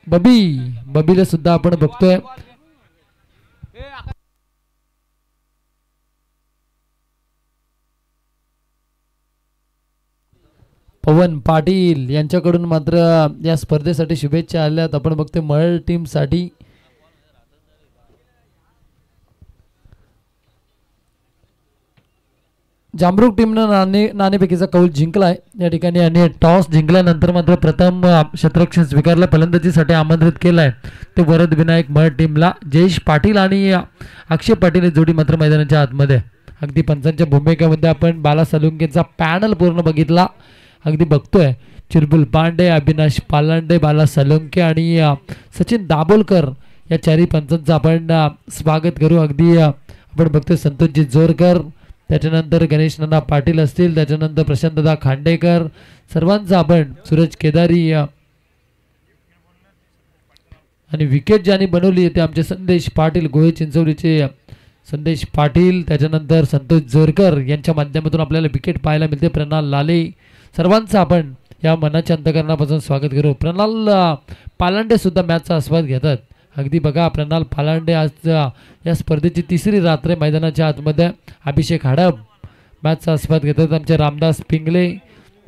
बबीला सुद्धा आपण बघतोय. पवन पाटील यांच्याकडून मात्र या स्पर्धेसाठी शुभेच्छा आल्यात. आपण बघतोय मळ टीम साठी. जामरुक टीमनं नाणेफेकीचा कौल जिंकलाय या ठिकाणी आणि टॉस जिंकल्यानंतर मात्र प्रथम क्षेत्ररक्षण स्वीकारलं. फलंदाजीसाठी आमंत्रित केलाय ते वरद विनायक मळ टीमला. जयेश पाटील आणि अक्षय पाटील जोडी मात्र मैदानाच्या आतमध्ये. अगदी पंचांच्या भूमिकेमध्ये आपण बाला सलुंकेचा पॅनल पूर्ण बघितला. अगदी बघतोय चिरबुल पांडे, अविनाश पालांडे, बाला सलुंके आणि सचिन दाभोलकर या चारही पंचांचं आपण स्वागत करू. अगदी आपण बघतोय संतोषजी जोरकर, त्याच्यानंतर गणेश नाना पाटील असतील, त्याच्यानंतर प्रशांतदा खांडेकर, सर्वांचं आपण सूरज केदारी आणि विकेट ज्यांनी बनवली ते आमचे संदेश पाटील, गोहे चिंचवलीचे संदेश पाटील, त्याच्यानंतर संतोष जोरकर यांच्या माध्यमातून आपल्याला विकेट पाहायला मिळते. प्रणाल लाले, सर्वांचं आपण या मनाच्या अंतकरणापासून स्वागत करू. प्रणाल पालांडे सुद्धा मॅचचा आस्वाद घेतात. अगदी बघा प्रणाल पालांडे आज या स्पर्धेची तिसरी रात्र मैदानाच्या आतमध्ये. अभिषेक हडप मॅचचा आस्वाद घेतात. आमचे रामदास पिंगले,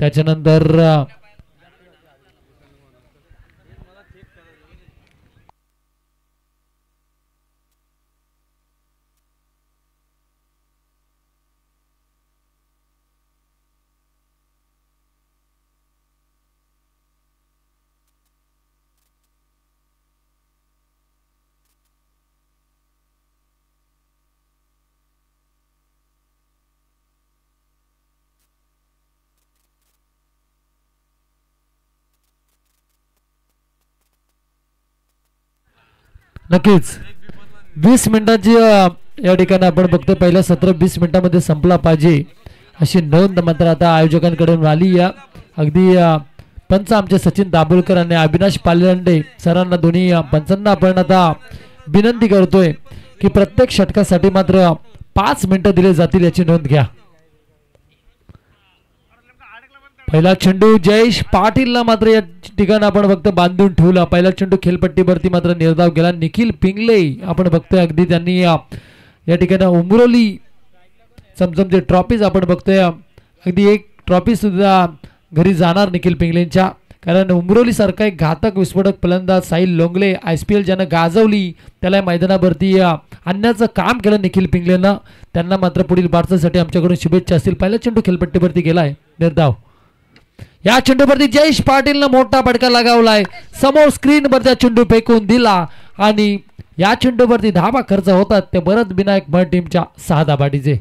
त्याच्यानंतर नक्कीच 20 मिनिटांची या ठिकाणी आपण बघतो. पहिलं सत्र 20 मिनिटांमध्ये संपला पाहिजे अशी नोंद मात्र आता आयोजकांकडून आली. या अगदी पंच आमचे सचिन दाभोलकर आणि अविनाश पालांडे सरांना, दोन्ही पंचांना आपण आता विनंती करतोय की प्रत्येक षटकासाठी मात्र 5 मिनिटं दिले जातील याची नोंद घ्या. पहिला चेंडू जयेश पाटीलला मात्र या ठिकाणी आपण फक्त बांधून ठेवला. पहिला चेंडू खेळपट्टीवरती मात्र निर्धाव गेला. निखिल पिंगले आपण बघतोय अगदी त्यांनी या ठिकाणी उमरोली चमचमचे ट्रॉफीज आपण बघतोय. अगदी एक ट्रॉफी सुद्धा घरी जाणार निखिल पिंगलेंच्या, कारण उमरोली सारखा एक घातक विस्फोटक फलंदाज साहिल लोंगले IPL ज्यानं गाजवली त्याला मैदानावरती आणण्याचं काम केलं निखिल पिंगलेनं. त्यांना मात्र पुढील वाटचालीसाठी आमच्याकडून शुभेच्छा असतील. पहिला चेंडू खेळपट्टीवरती गेलाय निर्धाव. या चेंडूवरती जयेश पाटीलनं मोठा फटका लगावलाय. समोर स्क्रीनवरती चेंडू फेकून दिला आणि या चेंडूवरती धाबा खर्च होतात ते वरद विनायक मळ टीमच्या 6 धाबाटीचे.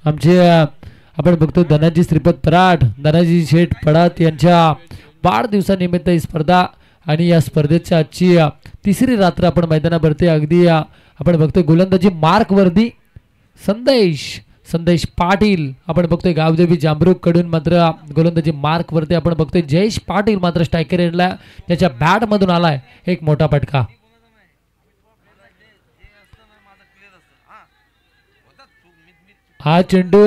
आमचे आपण बघतो धनाजी श्रीपत पराठ, धनाजी शेठ पडात यांच्या वाढदिवसानिमित्त ही स्पर्धा आणि या स्पर्धेच्या आजची तिसरी रात्र आपण मैदानावरती. अगदी आपण बघतोय गोलंदाजी मार्कवरती संदेश पाटील आपण बघतोय गावदेवी जामरुक कडून मात्र गोलंदाजी मार्कवरती आपण बघतोय जयेश पाटील मात्र स्ट्रायकर एंडला त्याच्या बॅट मधून आलाय एक मोठा फटका. हा चेंडू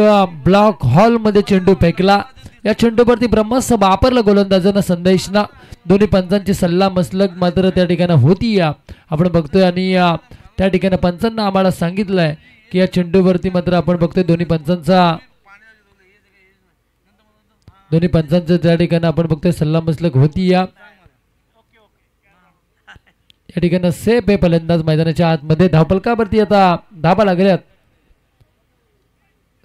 ब्लॉक हॉल मध्ये चेंडू फेकला. या चेंडूवरती ब्रह्मस्त्र वापरलं गोलंदाजानं संदेशना. दोन्ही पंचांची सल्ला मसलत मात्र त्या ठिकाणी होती आपण बघतोय आणि त्या ठिकाणी पंचांना आम्हाला सांगितलंय की या चेंडूवरती मात्र आपण बघतोय दोन्ही पंचांचं त्या ठिकाणी आपण बघतोय सल्ला मसलत होती. या ठिकाणी सेफ आहे फलंदाज मैदानाच्या आतमध्ये. धावफलकावरती आता धाबा लागल्यात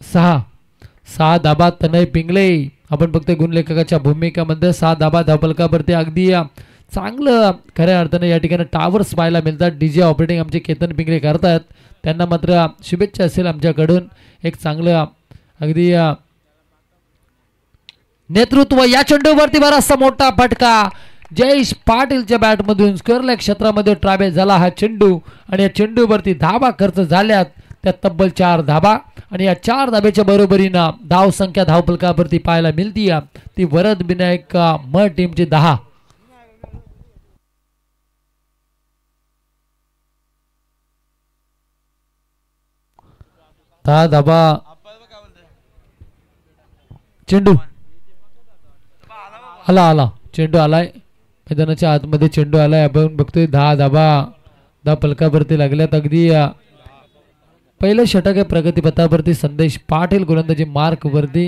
6 धाबा. तनय पिंगले आपण बघतोय गुणलेखकाच्या भूमिकेमध्ये 6 धाबा धावफलकावरती. अगदी चांगलं खऱ्या अर्थाने या ठिकाणी टावर्स पाहायला मिळतात. DJ ऑपरेटिंग आमचे केतन पिंगले करतात, त्यांना मात्र शुभेच्छा असेल आमच्याकडून. एक चांगलं अगदी नेतृत्व. या चेंडूवरती बराचसा मोठा फटका जयेश पाटीलच्या बॅटमधून स्क्वेअर लेग क्षेत्रामध्ये ट्रॅव्हल झाला हा चेंडू आणि या चेंडूवरती धाबा खर्च झाल्यात त्या तब्बल 4 धाबा आणि या 4 धाब्याच्या बरोबरीनं धाव संख्या धावफलकावरती पाहायला मिळती ती वरद विनायक म टीमची 10. धाबा चेंडू आला चेंडू आलाय मैदानाच्या आतमध्ये चेंडू आलाय. आपण बघतोय 10 धाबा फलकावरती लागल्यात. अगदी पहिलं षटक आहे प्रगती पथावरती. संदेश पाटील गोलंदाजी मार्क वरती.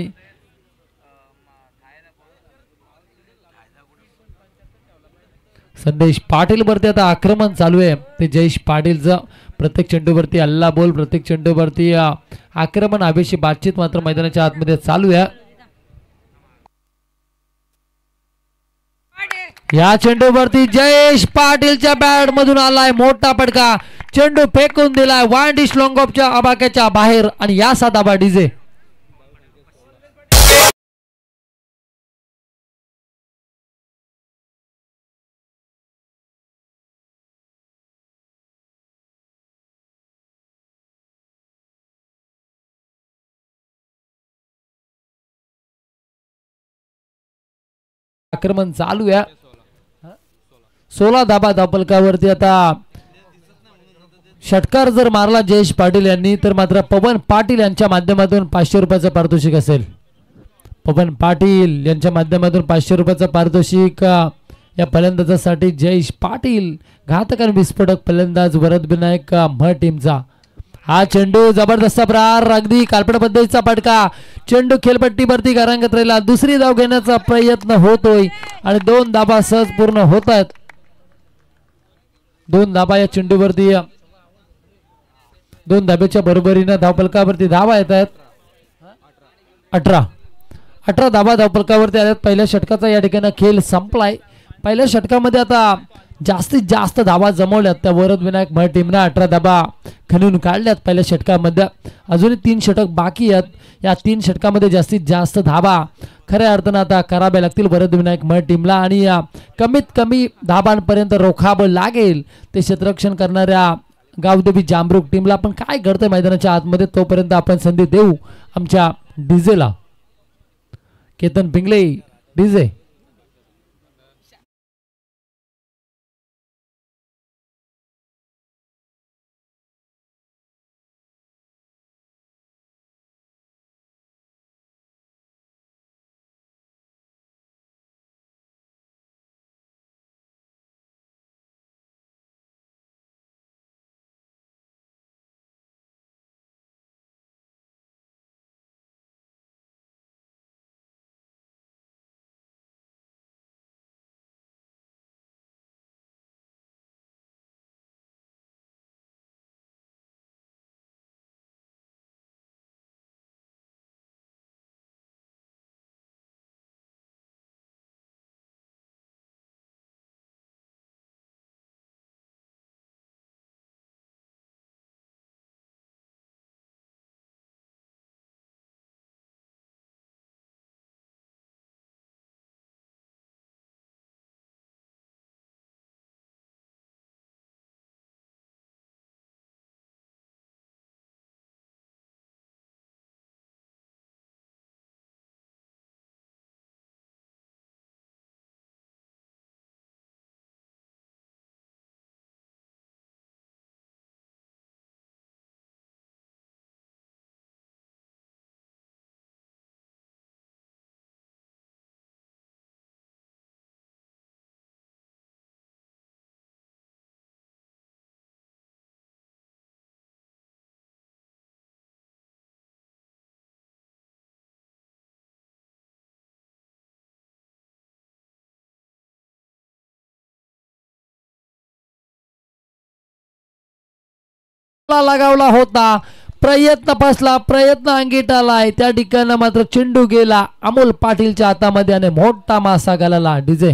संदेश पाटील वरती आता आक्रमण चालू आहे ते जयेश पाटीलचं. प्रत्येक चेंडूवरती हल्ला बोल, प्रत्येक चेंडूवरती आक्रमण हवेशी बातचीत मात्र मैदानाच्या आतमध्ये चालू आहे. या चेंडूवरती जयेश पाटीलच्या बॅट मधून आलाय मोठा फटका. चेंडू फेकून दिलाय वांडिश लॉंगॉपच्या आबाक्याच्या बाहेर आणि या साधाबा डीजे. आक्रमण चालू आहे. 16 धाबा धावफलकावरती. आता षटकार जर मारला जयेश पाटील यांनी तर मात्र पवन पाटील यांच्या माध्यमातून 500 रुपयाचं पारितोषिक असेल. पवन पाटील यांच्या माध्यमातून 500 रुपयाचं पारितोषिक या फलंदाजासाठी. जयेश पाटील घातक आणि विस्फोटक फलंदाज वरद विनायक म टीमचा. हा चेंडू जबरदस्त प्रहार, अगदी काल्पनिक पद्धतीचा फटका. चेंडू खेळपट्टीवरती घरांगत राहिला. दुसरी धाव घेण्याचा प्रयत्न होतोय आणि 2 धाबा सहज पूर्ण होत आहेत. 2 धाबा या चेंडूवरती. 2 धाब्याच्या बरोबरीनं धावफलकावरती धावा येत आहेत. 18 धाबा धावफलकावरती आल्यात. पहिल्या षटकाचा या ठिकाणी खेळ संपलाय. पहिल्या षटकामध्ये आता जास्तीत जास्त धावा जमवल्यात त्या वरद विनायक म टीमनं. 18 धाबा खणून काढल्यात पहिल्या षटकामध्ये. अजूनही 3 षटक बाकी आहेत. या 3 षटकामध्ये जास्तीत जास्त धाबा खऱ्या अर्थानं आता कराव्या लागतील वरद विनायक म टीमला आणि या कमीत कमी धाबांपर्यंत रोखावं लागेल ते क्षेत्ररक्षण करणाऱ्या गावदेवी जामरुक टीमला. पण काय घडतंय मैदानाच्या आतमध्ये तोपर्यंत आपण संधी देऊ आमच्या डीजेला. केतन पिंगले डीजे. लगावला होता. प्रयत्न फसला, प्रयत्न अंगीट आलाय. त्या ठिकाणी मात्र चेंडू गेला अमोल पाटीलच्या हातामध्ये आणि मोठा मासा घालाला डीजे.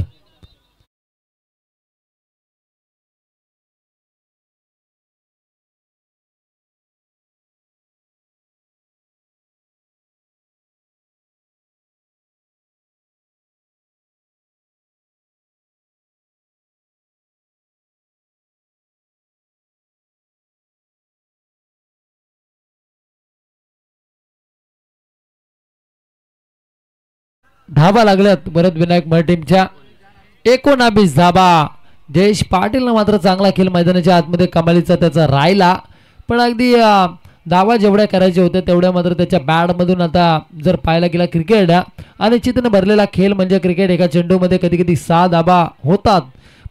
धाबा लागल्यात भरत विनायक मळ टीमच्या 19 धाबा. जयेश पाटीलनं मात्र चांगला खेळ मैदानाच्या आतमध्ये कमालीचा त्याचा राहिला, पण अगदी धावा जेवढ्या करायचे होते तेवढ्या मात्र त्याच्या बॅटमधून आता जर पाहायला गेला क्रिकेट अनिश्चितने भरलेला खेळ म्हणजे क्रिकेट. एका चेंडूमध्ये कधी कधी 6 धाबा होतात,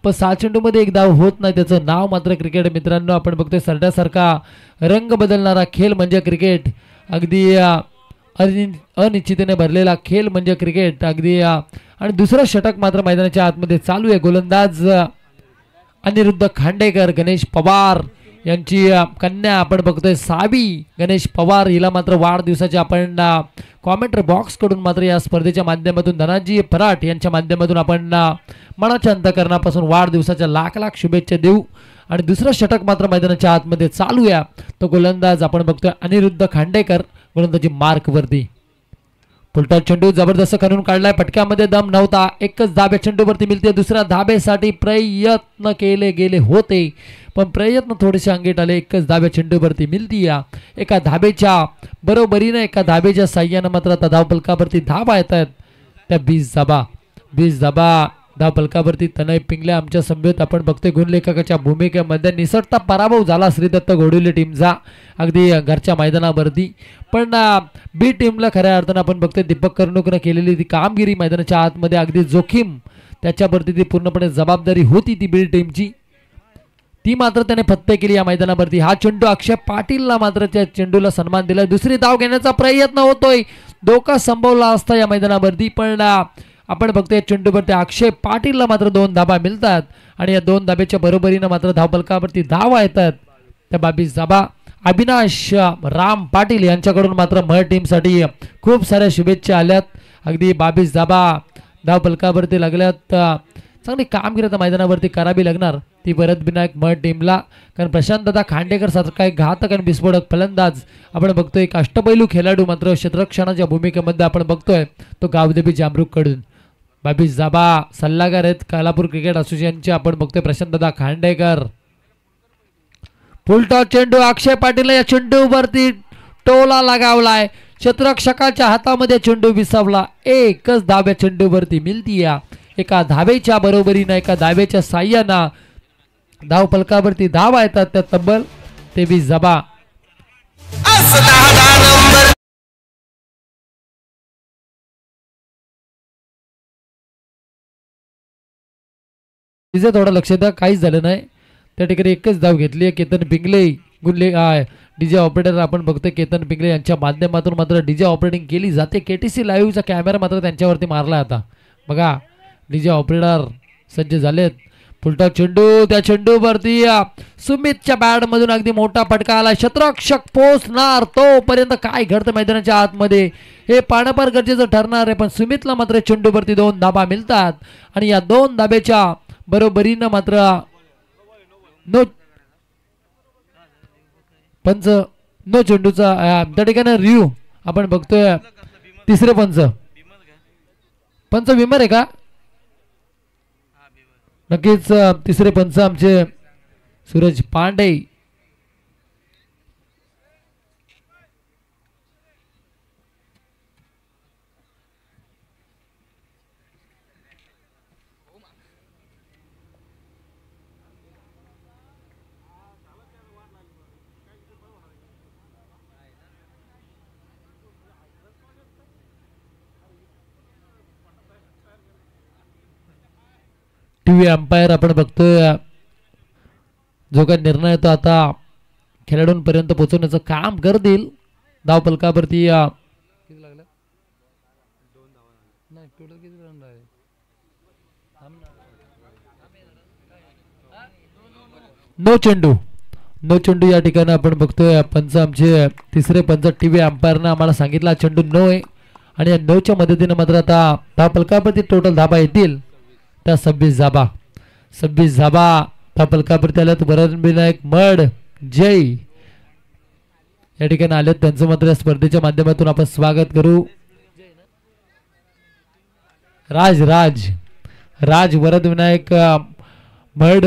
पण 6 चेंडूमध्ये एक धाव होत नाही. त्याचं नाव मात्र क्रिकेट. मित्रांनो, आपण बघतोय सरड्यासारखा रंग बदलणारा खेळ म्हणजे क्रिकेट. अगदी अनिश्चिततेने भरलेला खेळ म्हणजे क्रिकेट. अगदी आणि दुसरं षटक मात्र मैदानाच्या आतमध्ये चालू आहे. गोलंदाज अनिरुद्ध खांडेकर, गणेश पवार यांची कन्या आपण बघतोय सावी गणेश पवार. हिला मात्र वाढदिवसाच्या आपण कॉमेंट्री बॉक्स कडून मात्र या स्पर्धेच्या माध्यमातून धनाजी फराट यांच्या माध्यमातून आपण मनाच्या अंतःकरणापासून वाढदिवसाच्या लाख लाख शुभेच्छा देऊ. आणि दुसरं षटक मात्र मैदानाच्या आतमध्ये चालू आहे. तो गोलंदाज आपण बघतोय अनिरुद्ध खांडेकर, गोलंदाजी मार्कवरती. फुलटॉस चेंडू जबरदस्त करून काढलाय, पटक्यामध्ये दम नव्हता. एकच धाबे चेंडूवरती मिळते. दुसऱ्या धाबेसाठी प्रयत्न केले गेले होते, पण प्रयत्न थोडेसे अंगेट आले. एकच धाबे चेंडूवरती मिळती. या एका धाबेच्या बरोबरीने एका धाबेच्या साह्यानं मात्र आता धावफलकावरती धाबा येत आहेत. त्या 20 धाबा धावफलकावरती तनय पिंगले आमच्या समवेत आपण बघतोय गुणलेखकाच्या भूमिकेमध्ये. निसटता पराभव झाला श्रीदत्त घोडवली टीमचा अगदी घरच्या मैदानावरती, पण बी टीमला खऱ्या अर्थानं आपण बघतोय दीपक कर्णुकनं केलेली ती कामगिरी मैदानाच्या आतमध्ये अगदी जोखीम त्याच्यावरती ती पूर्णपणे जबाबदारी होती ती बी टीमची, ती मात्र त्याने फत्ते केली या मैदानावरती. हा चेंडू अक्षय पाटीलला मात्र त्या चेंडूला सन्मान दिला. दुसरी धाव घेण्याचा प्रयत्न होतोय, धोका संभवला असता या मैदानावरती, पण आपण बघतोय चेंडूवरती अक्षय पाटीलला मात्र 2 धाबा मिळतात. आणि या 2 धाब्याच्या बरोबरीनं मात्र धावफलकावरती धावा येतात. त्या 22 धाबा अविनाश राम पाटील यांच्याकडून मात्र मळ टीमसाठी खूप साऱ्या शुभेच्छा आल्यात. अगदी 22 धाबा धावफलकावरती लागल्यात. चांगली कामगिरी आता मैदानावरती करावी लागणार ती भरत विनायक मळ टीमला, कारण प्रशांतदादा खांडेकर सारखा एक घातक आणि विस्फोटक फलंदाज आपण बघतोय. एक अष्टपैलू खेळाडू मात्र क्षेत्ररक्षणाच्या भूमिकेमध्ये आपण बघतोय तो गावदेवी जामरुक कडून. 22 धाबा सल्लागार आहेत कालापूर क्रिकेट असोसिएशनचे आपण बघतोय प्रशांतदादा खांडेकर. फुलटॉस चेंडू अक्षय पाटील या चेंडूवरती टोला लगावलाय. क्षेत्ररक्षकाच्या हातामध्ये चेंडू विसावला. एकच धाब्या चेंडूवरती मिळती. या एका धावेच्या बरोबरीनं एका धावेच्या साह्यानं धावफलकावरती धावा येतात. त्या तब्बल 23 धाबा. तिचं थोडं लक्ष द्या, काहीच झालं नाही त्या ठिकाणी. एकच धाव घेतली आहे केतन पिंगले गुल्ले डीजे ऑपरेटर आपण बघतोय केतन पिंगले यांच्या माध्यमातून मात्र डीजे ऑपरेटिंग केली जाते. केटीसी लाईव्हचा कॅमेरा मात्र त्यांच्यावरती मारला आता बघा. डीजे ऑपरेटर सज्ज झालेत. फुलटॉस चेंडू त्या चेंडूवरती सुमितच्या बॅट मधून अगदी मोठा फटका आला. क्षेत्ररक्षक पोहोचणार तोपर्यंत काय घडतं मैदानाच्या आतमध्ये हे पाहणं फार गरजेचं ठरणार आहे, पण सुमितला मात्र चेंडूवरती 2 धाबा मिळतात. आणि या 2 धाब्याच्या बरोबरीनं मात्र नो चेंडूचा त्या ठिकाणी रिव्ह्यू आपण बघतोय. तिसरे पंच विमर आहे का? नक्कीच तिसरे पंच आमचे सूरज पांडे. टीव्ही अंपायर आपण बघतोय जो काही निर्णय तो आता खेळाडूंपर्यंत पोहोचवण्याचं काम करतील. धावफलकावरती नो चेंडू या ठिकाणी आपण बघतोय. पंच आमचे तिसरे पंच टीव्ही अंपायरनं आम्हाला सांगितला चेंडू नो आहे. आणि या 9च्या मदतीने मात्र आता धावफलकावरती टोटल धाबा येतील त्या 26 धाबा धावफलकावरती आल्यात. भरत विनायक मड जय या ठिकाणी आलेत. त्यांचं मात्र या स्पर्धेच्या माध्यमातून आपण स्वागत करू. राज भरत विनायक मड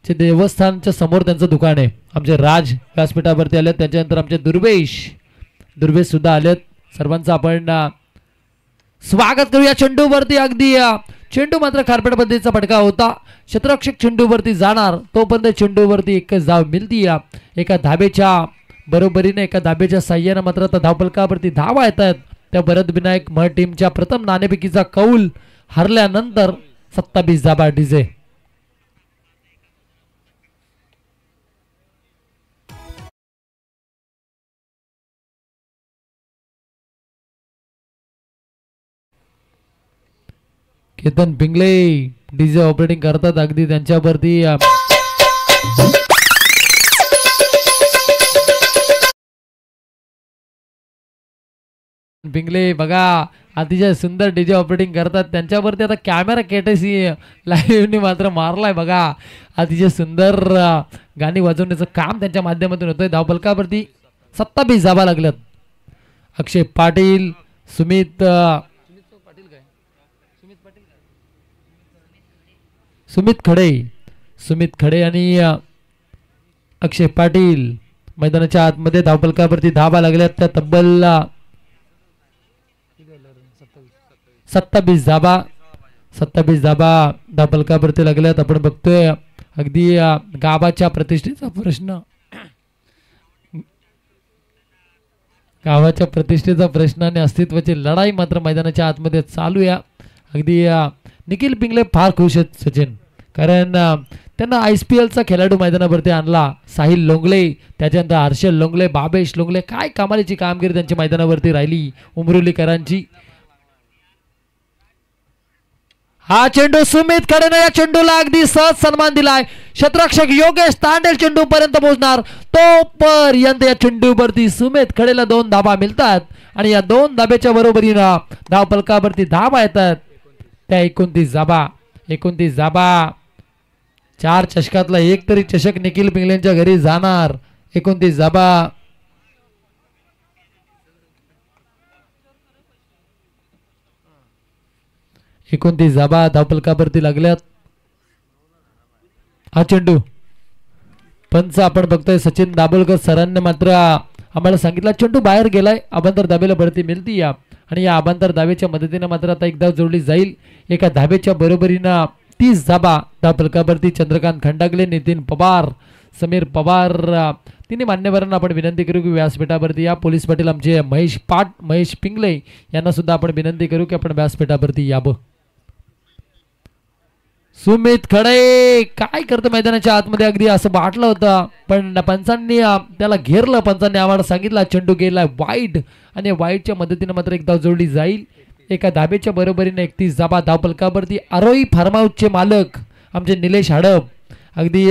चे देवस्थानच्या समोर त्यांचं दुकान आहे. आमचे राज व्यासपीठावरती आलेत. त्याच्यानंतर आमचे दुर्वेश सुद्धा आलेत. सर्वांचं आपण स्वागत करूया चेंडूवरती अगदी चेंडू मात्र खारपेट पद्धतीचा फटका होता. क्षेत्ररक्षक चेंडूवरती जाणार तोपर्यंत चेंडूवरती एकच धाव मिळती. एका धाबेच्या बरोबरीने एका धाबेच्या साह्याने मात्र आता धावफलकावरती धावा येतात. त्या भरत विनायक मह टीमच्या प्रथम नाणेफेकीचा कौल हरल्यानंतर 27 धाबा DJ. Ketan Pingle DJ operating करतात अगदी त्यांच्यावरती पिंगले बघा अतिशय सुंदर डीजे ऑपरेटिंग करतात. त्यांच्यावरती आता कॅमेरा केटेसी लाईव्हनी मात्र मारलाय बघा. अतिशय सुंदर गाणी वाजवण्याचं काम त्यांच्या माध्यमातून होतंय. धावफलकावरती 27 धावा लागल्यात. अक्षय पाटील सुमित खडे आणि अक्षय पाटील मैदानाच्या आतमध्ये धावफलकावरती धावा लागल्यात. त्या तब्बल 27 धाबा धावफलकावरती लागल्यात. आपण बघतोय अगदी गावाच्या प्रतिष्ठेचा प्रश्न आणि अस्तित्वाची लढाई मात्र मैदानाच्या आतमध्ये चालू आहे. अगदी निखिल पिंगले फार खुश आहेत सचिन, कारण त्यांना IPLचा खेळाडू मैदानावरती आणला. साहिल लोंगले, त्याच्यानंतर हर्षल लोंगले, बाबेश लोंगले, काय कमालीची कामगिरी त्यांच्या मैदानावरती राहिली उमरोलीकरांची. हा चेंडू सुमित खडेने या चेंडूला अगदी सहज सन्मान दिलाय. क्षेत्ररक्षक योगेश तांडेल चेंडू पर्यंत पोहोचणार तोपर्यंत या चेंडूवरती सुमित खडेला 2 धाबा मिळतात आणि या 2 धाब्याच्या बरोबरीनं धावफलकावरती धाबा येतात. त्या 29 धाबा 4 चषकातला एक तरी चषक निखिल पिंगलेंच्या घरी जाणार. 29 धाबा. धावफलकावरती लागल्यात. हा चेंडू पंच आपण बघतोय सचिन दाभोलकर सरांनी मात्र आम्हाला सांगितलं चेंडू बाहेर गेलाय. अबांतर धाब्याला बढती मिळती आणि या अबांतर धाब्याच्या मदतीने मात्र आता एक धाव जोडली जाईल. एका धाब्याच्या बरोबरीनं 30 धाबा धावफलकावरती. चंद्रकांत खंडागले, नितीन पवार, समीर पवार तिन्ही मान्यवरांना आपण विनंती करू की व्यासपीठावरती या. पोलीस पाटील आमचे महेश पिंगले यांना सुद्धा आपण विनंती करू की आपण व्यासपीठावरती यावं. सुमित खडे काय करतं मैदानाच्या आतमध्ये अगदी असं वाटलं होतं, पण पंचांनी त्याला घेरलं. पंचांनी आम्हाला सांगितलं चेंडू गेला वाईट आणि वाईटच्या मदतीने मात्र एक धाव जोडली जाईल. एका धाब्याच्या बरोबरीने 31 धाबा धावफलकावरती. आरोही फार्म हाऊसचे मालक आमचे निलेश हडप, अगदी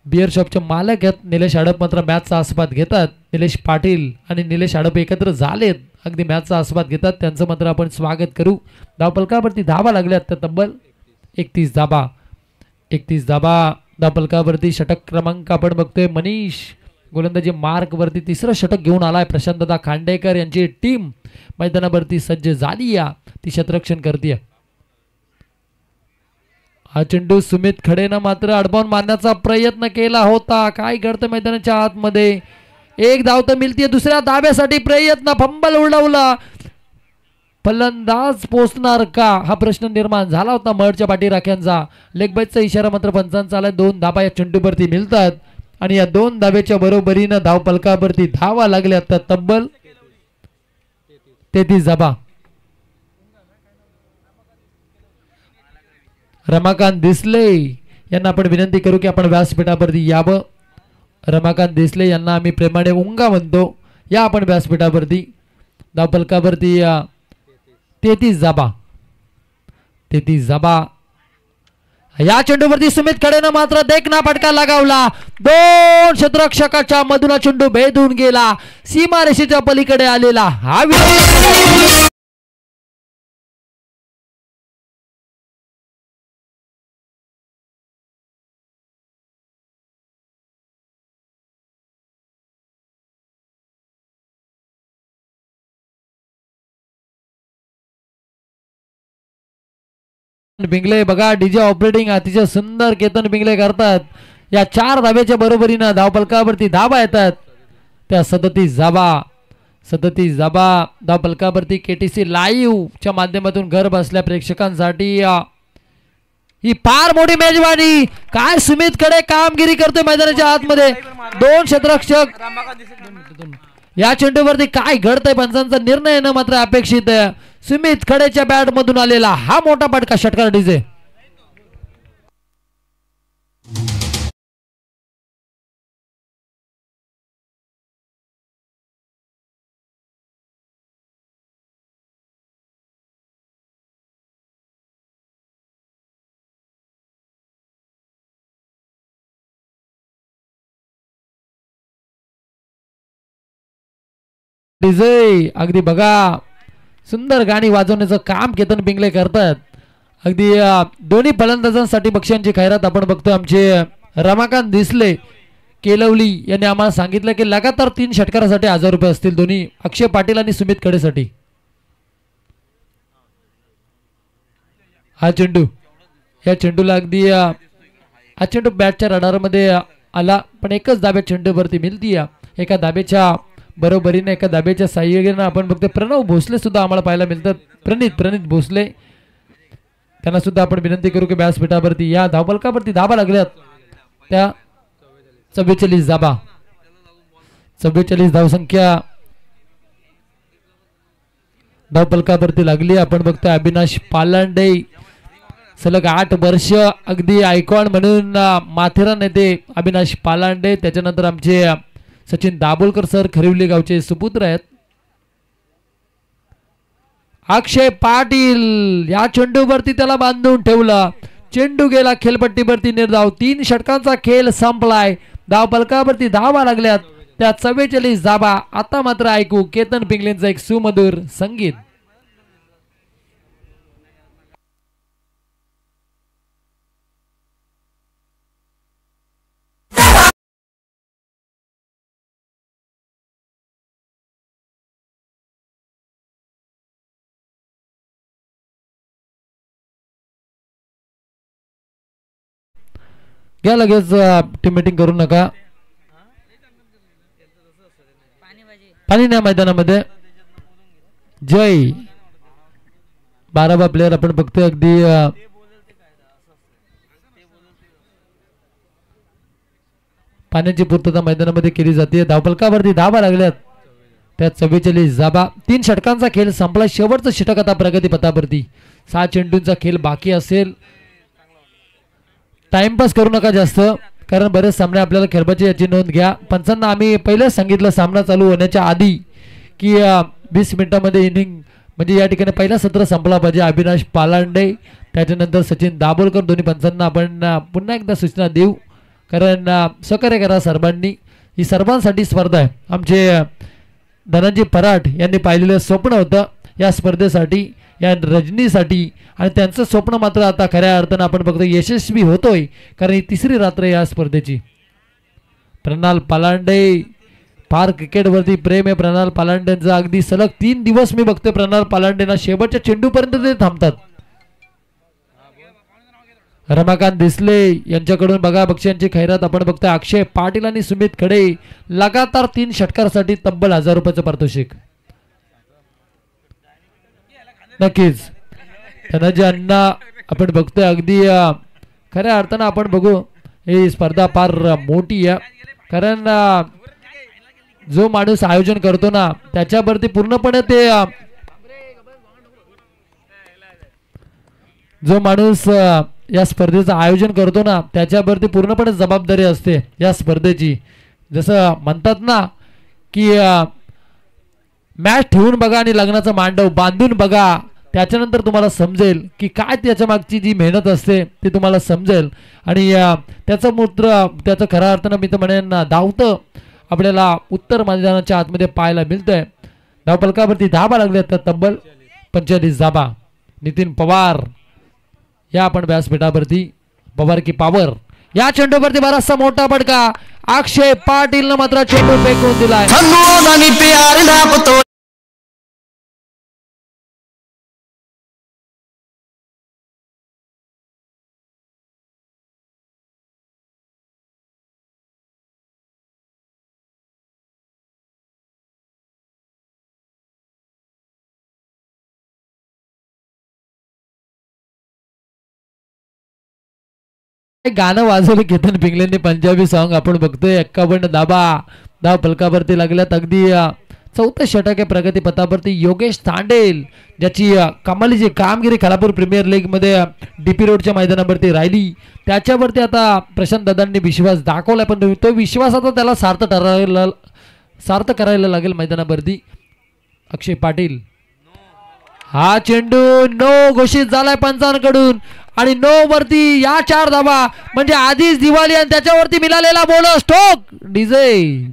बिअर शॉपचे मालक आहेत निलेश हडप, मात्र मॅचचा आस्वाद घेतात. निलेश पाटील आणि निलेश हडप एकत्र झालेत, अगदी मॅचचा आस्वाद घेतात. त्यांचं मात्र आपण स्वागत करू. धावफलकावरती धावा लागल्यात तर तब्बल 31 धाबा धावफलकावरती. षटक क्रमांक आपण बघतोय मनीष गोलंदाजी मार्क वरती 3रं षटक घेऊन आलाय. प्रशांतदा खांडेकर यांची टीम मैदानावरती सज्ज झाली. ती क्षेत्ररक्षण करते. हा चेंडू सुमित खडेनं मात्र अडबावून मारण्याचा प्रयत्न केला होता. काय घडतं मैदानाच्या आतमध्ये. एक धाव तर मिळते. दुसऱ्या धाब्यासाठी प्रयत्न. फंबल उडवला. फलंदाज पोचणार का हा प्रश्न निर्माण झाला होता मळच्या पाठी राख्यांचा. लेग बाईचा इशारा मात्र पंचांचा आलाय. 2 धाबा या चेंडूवरती मिळतात आणि या 2 धाब्याच्या बरोबरीनं धावफलकावरती धावा लागल्या. तर तब्बल 33 धाबा. रमाकांत देसले यांना आपण विनंती करू की आपण व्यासपीठावरती यावं. रमाकांत देसले यांना आम्ही प्रेमाने उंगा म्हणतो. या आपण व्यासपीठावरती. धावफलकावरती 33 धाबा. या चेंडूवरती सुमित खडेनं मात्र देखना फटका लगावला. 2 क्षेत्ररक्षकाच्या मधून चेंडू भेदून गेला. सीमारेषेच्या पलीकडे आलेला हा पिंगले बघा डीजे ऑपरेटिंग अतिशय सुंदर केतन पिंगले करतात. या 4 धाब्याच्या बरोबरीनं धावफलकावरती धाबा येतात. त्या 37 37 धाबा. धाव फलकावरती केटीसी लाईव्ह च्या माध्यमातून घर बसल्या प्रेक्षकांसाठी ही फार मोठी मेजवानी. काय सुमित कडे कामगिरी करतोय मैदानाच्या आतमध्ये. 2 क्षेत्ररक्षक. या चेंडूवरती काय घडतंय पंचांचा निर्णय येणं मात्र अपेक्षित आहे. सुमित खडेच्या बॅट मधून आलेला हा मोठा फटका षटकार डीजे. डीजे अगदी बघा सुंदर गाणी वाजवण्याचं काम केतन पिंगले करतात. अगदी दोन्ही फलंदाजांसाठी बक्षिसांची खैरात आपण बघतोय. आमचे रमाकांत दिसले केलवली यांनी आम्हाला सांगितलं की लगातार 3 षटकारासाठी 1000 रुपये असतील दोन्ही अक्षय पाटील आणि सुमित खडेसाठी. हा चेंडू या चेंडूला अगदी हा चेंडू बॅटच्या रडारमध्ये आला पण एकच दाब्यात चेंडूवरती मिळती. एका दाब्याच्या बरोबरीने एका दाब्याच्या साह्याने आपण बघतो प्रणव भोसले सुद्धा आम्हाला पाहायला मिळतात. प्रणित भोसले त्यांना सुद्धा आपण विनंती करू की व्यासपीठावरती या धावफलकावरती धाबा लागल्यात त्या 44 धाबा. 44 धावसंख्या धावफलकावरती लागली. आपण बघतोय अविनाश पालांडे सलग 8 वर्ष अगदी आयकॉन म्हणून माथेरान येते अविनाश पालांडे. त्याच्यानंतर आमचे सचिन दाभोलकर सर खरिवली गावचे सुपुत्र आहेत. अक्षय पाटील या चेंडूवरती त्याला बांधून ठेवला. चेंडू गेला खेळपट्टीवरती निर्धाव. 3 षटकांचा खेळ संपलाय. धाव फलकावरती धावा लागल्यात त्या 44 धाबा. आता मात्र ऐकू केतन पिंगलेंचं एक सुमधुर संगीत. घ्या लगेच टीम मीटिंग करू नका. पाणी नाही मैदानामध्ये. जय 12 प्लेयर आपण बघतोय अगदी पाण्याची पूर्तता मैदानामध्ये केली जाते. धावफलकावरती धाबा लागल्यात त्यात 44 धाबा. 3 षटकांचा खेळ संपला. शेवटचं षटक आता प्रगती पथावरती. 6 चेंडूंचा खेळ बाकी असेल. टाइमपास करू नका जास्त कारण बरेच सामने आपल्याला खेळबाची याची नोंद घ्या. पंचांना आम्ही पहिलेच सांगितलं सामना चालू होण्याच्या आधी की 20 मिनिटांमध्ये इनिंग म्हणजे या ठिकाणी पहिला सत्र संपला पाहिजे. अविनाश पालांडे त्याच्यानंतर सचिन दाभोलकर दोन्ही पंचांना आपण पुन्हा एकदा सूचना देऊ कारण सहकार्य करा सर्वांनी. ही सर्वांसाठी स्पर्धा आहे. आमचे धनंजय पराठ यांनी पाहिलेलं स्वप्न होतं या स्पर्धेसाठी या रजनीसाठी आणि त्यांचं स्वप्न मात्र आता खऱ्या अर्थानं आपण बघतो यशस्वी होतोय कारण ही 3री रात्र या स्पर्धेची. प्रणाल पालांडे फार क्रिकेटवरती प्रेम आहे प्रणाल पालांडेंचं. अगदी सलग 3 दिवस मी बघतोय प्रणाल पालांडेंना शेवटच्या चेंडूपर्यंत ते थांबतात. रमाकांत दिसले यांच्याकडून बघा बक्षिसांची खैरात आपण बघतोय. अक्षय पाटील आणि सुमित खडे लगातार 3 षटकारासाठी तब्बल 1000 रुपयाचं पारितोषिक. नक्कीच धनंजय अण्णा आपण बघतोय अगदी खऱ्या अर्थानं आपण बघू ही स्पर्धा फार मोठी आहे कारण जो माणूस आयोजन करतो ना त्याच्यावरती पूर्णपणे ते जो माणूस या स्पर्धेचं आयोजन करतो ना त्याच्यावरती पूर्णपणे जबाबदारी असते या स्पर्धेची. जसं म्हणतात ना की मॅच ठेवून बघा आणि लग्नाचं मांडव बांधून बघा त्याच्यानंतर तुम्हाला समजेल की काय त्याच्या मागची जी मेहनत असते ती तुम्हाला समजेल आणि त्याचं मूत्र त्याचं खऱ्या अर्थानं मी तर म्हणेन धावतं आपल्याला उत्तर मैदानाच्या आतमध्ये पाहायला मिळतंय. धावफलकावरती धाबा लागले तर तब्बल 45 धाबा. नितीन पवार या आपण व्यासपीठावरती पवार की पावर या चेंडूवरती बराचसा मोठा फटका. अक्षय पाटील मात्र चेंडू फेकून दिलाय. गाणं वाजवलं केतन पिंगलेंनी पंजाबी सॉन्ग आपण बघतोय 51 धाबा धाव फलकावरती लागल्यात अगदी चौथं षटक आहे प्रगती पथावरती योगेश तांडेल ज्याची कमालीची कामगिरी खालापूर प्रीमियर लीग मध्ये डीपी रोडच्या मैदानावरती राहिली त्याच्यावरती आता प्रशांत दादांनी विश्वास दाखवलाय पण तो विश्वास आता त्याला सार्थ करायला लागेल मैदानावरती अक्षय पाटील हा चेंडू नो घोषित झालाय पंचांकडून आणि नो वरती या 4 धाबा म्हणजे आधीच दिवाळी आणि त्याच्यावरती मिळालेला बोनस स्टोक डीजे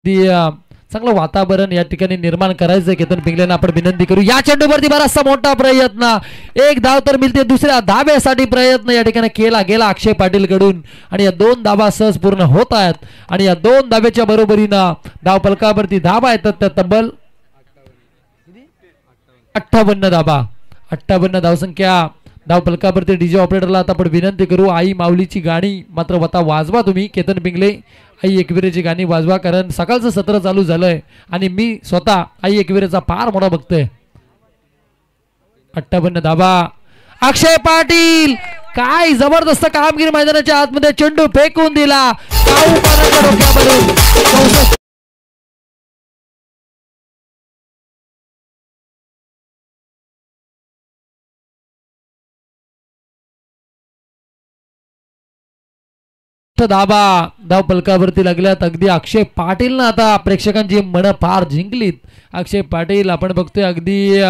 चांगलं वातावरण या ठिकाणी निर्माण करायचं केतन पिंगलेंना आपण विनंती करू या चेंडूवरती बराचसा मोठा प्रयत्न एक धाव तर मिळते दुसऱ्या धाब्यासाठी प्रयत्न या ठिकाणी केला गेला अक्षय पाटील कडून आणि या 2 धाबा सहज पूर्ण होत आहेत आणि या 2 धाब्याच्या बरोबरीनं धाव फलकावरती धाबा येतात त्या तब्बल 58 धाबा 58 धावसंख्या धाव फलकावरती डीजे ऑपरेटरला आता आपण विनंती करू आई माऊलीची गाणी मात्र आता वाजवा तुम्ही केतन पिंगले आई एकविरेची गाणी वाजवा कारण सकाळचं सत्र चालू झालंय आणि मी स्वतः आई एकविरेचा फार मोठा बघतोय 58 धाबा अक्षय पाटील काय जबरदस्त कामगिरी मैदानाच्या आतमध्ये चेंडू फेकून दिला डोक्यावरून धाबा धाव पलकावरती लागल्यात अगदी अक्षय पाटील ना आता प्रेक्षकांची मन फार जिंकलीत अक्षय पाटील आपण बघतोय अगदी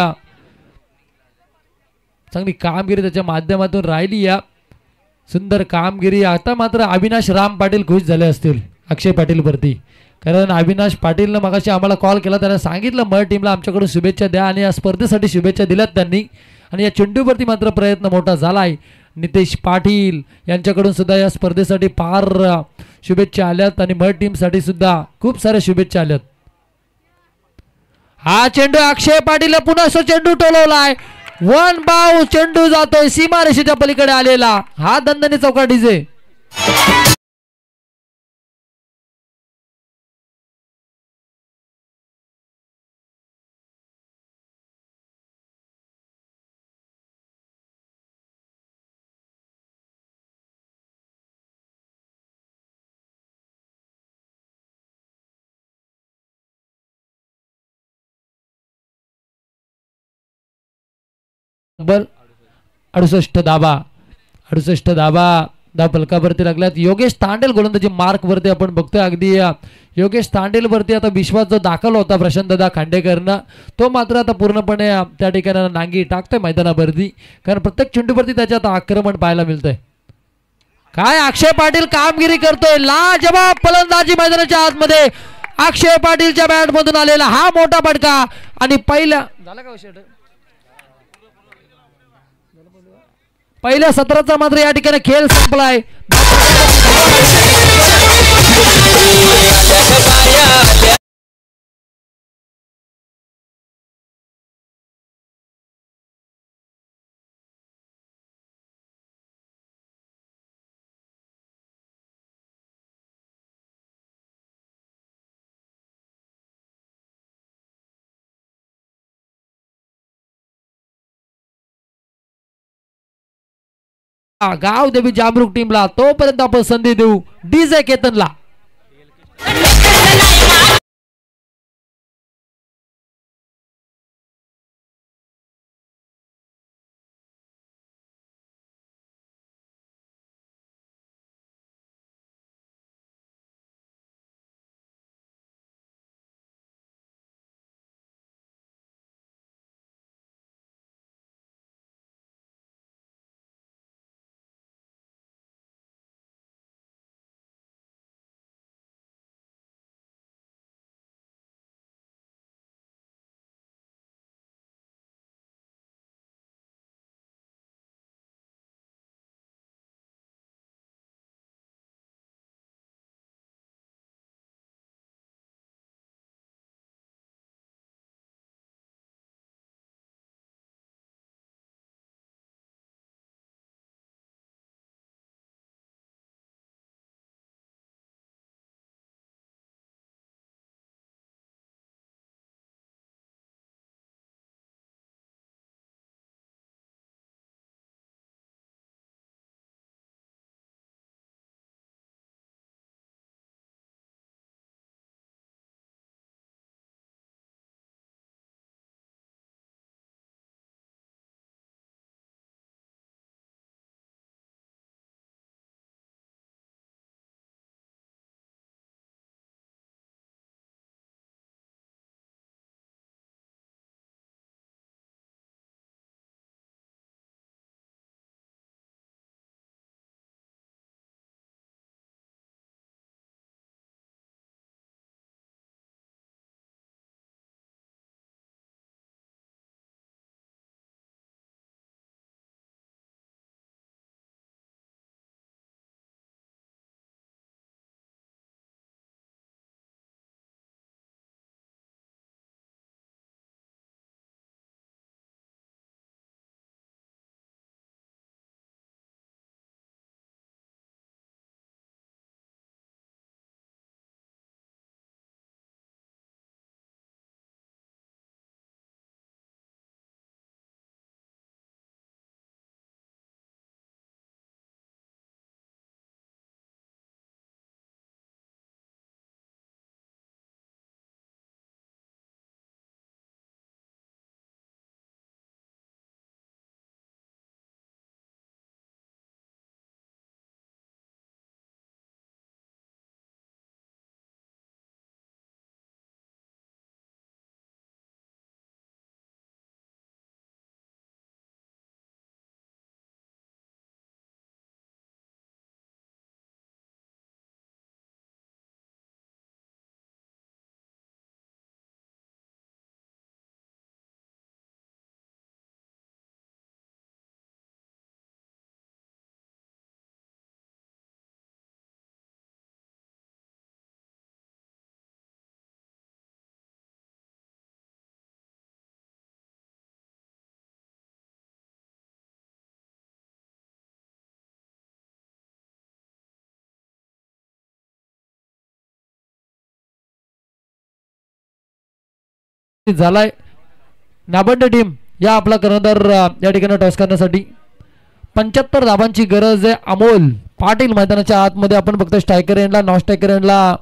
चांगली कामगिरी त्याच्या माध्यमातून राहिली या सुंदर कामगिरी आता मात्र अविनाश राम पाटील खुश झाले असतील अक्षय पाटील वरती कारण अविनाश पाटीलनं मगाशी आम्हाला कॉल केला त्याने सांगितलं मर टीमला आमच्याकडून शुभेच्छा द्या आणि या स्पर्धेसाठी शुभेच्छा दिल्यात त्यांनी आणि या चेंडूवरती मात्र प्रयत्न मोठा झालाय नितेश पाटील यांच्याकडून सुद्धा या स्पर्धेसाठी फार शुभेच्छा आल्यात आणि मर टीमसाठी सुद्धा खूप साऱ्या शुभेच्छा आल्यात हा चेंडू अक्षय पाटील पुन्हा चेंडू टोलवलाय 1 बाउ चेंडू जातोय सीमारेषेच्या पलीकडे आलेला हा दणदणी चौका डीजे बल 68 धाबा 68 धाबा धाव फलकावरती लागल्यात योगेश तांडेल गोलंदाजी मार्क वरती आपण बघतोय अगदी योगेश तांडेल वरती आता विश्वास जो दाखल होता प्रशांत दादा खांडेकरनं तो मात्र आता पूर्णपणे त्या ठिकाणी नांगी टाकतोय मैदानावरती कारण प्रत्येक चेंडूवरती त्याच्यात आक्रमण पाहायला मिळतंय काय अक्षय पाटील कामगिरी करतोय लाजवाब फलंदाजी मैदानाच्या आतमध्ये अक्षय पाटीलच्या बॅट मधून आलेला हा मोठा फटका आणि पहिल्या सत्राचा मात्र या ठिकाणी खेळ संपलाय गाव देवी जामरुक टीमला तोपर्यंत आपण संधी देऊ डीजे केतनला झालाय. नाबंड टीम या आपला कर्णधार या ठिकाणी टॉस करण्यासाठी 75 धाबांची गरज आहे. अमोल पाटील मैदानाच्या आतमध्ये आपण फक्त स्ट्रायकर एंडला नॉन स्ट्रायकर एंडला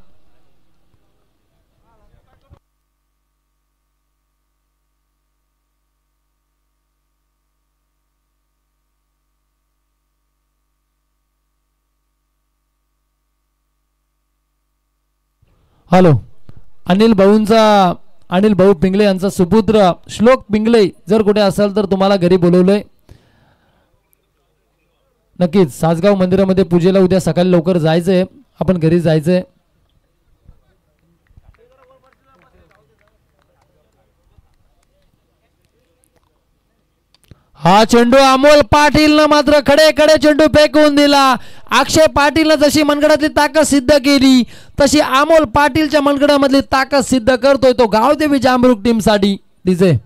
हॅलो अनिल भाऊ पिंगळे यांचा सुपुत्र श्लोक पिंगळे जर कुठे असेल तर तुम्हाला घरी बोलवलंय. नक्कीच सासगाव मंदिरामध्ये पूजेला उद्या सकाळी लवकर जायचंय. आपण घरी जायचंय. हा चेंडू अमोल पाटीलनं मात्र खडे चेंडू फेकून दिला. अक्षय पाटीलनं जशी मनगडातली ताकद सिद्ध केली तशी अमोल पाटीलच्या मनगडामधली ताकद सिद्ध करतोय तो गावदेवी जांभरुक टीम साठी. डीजे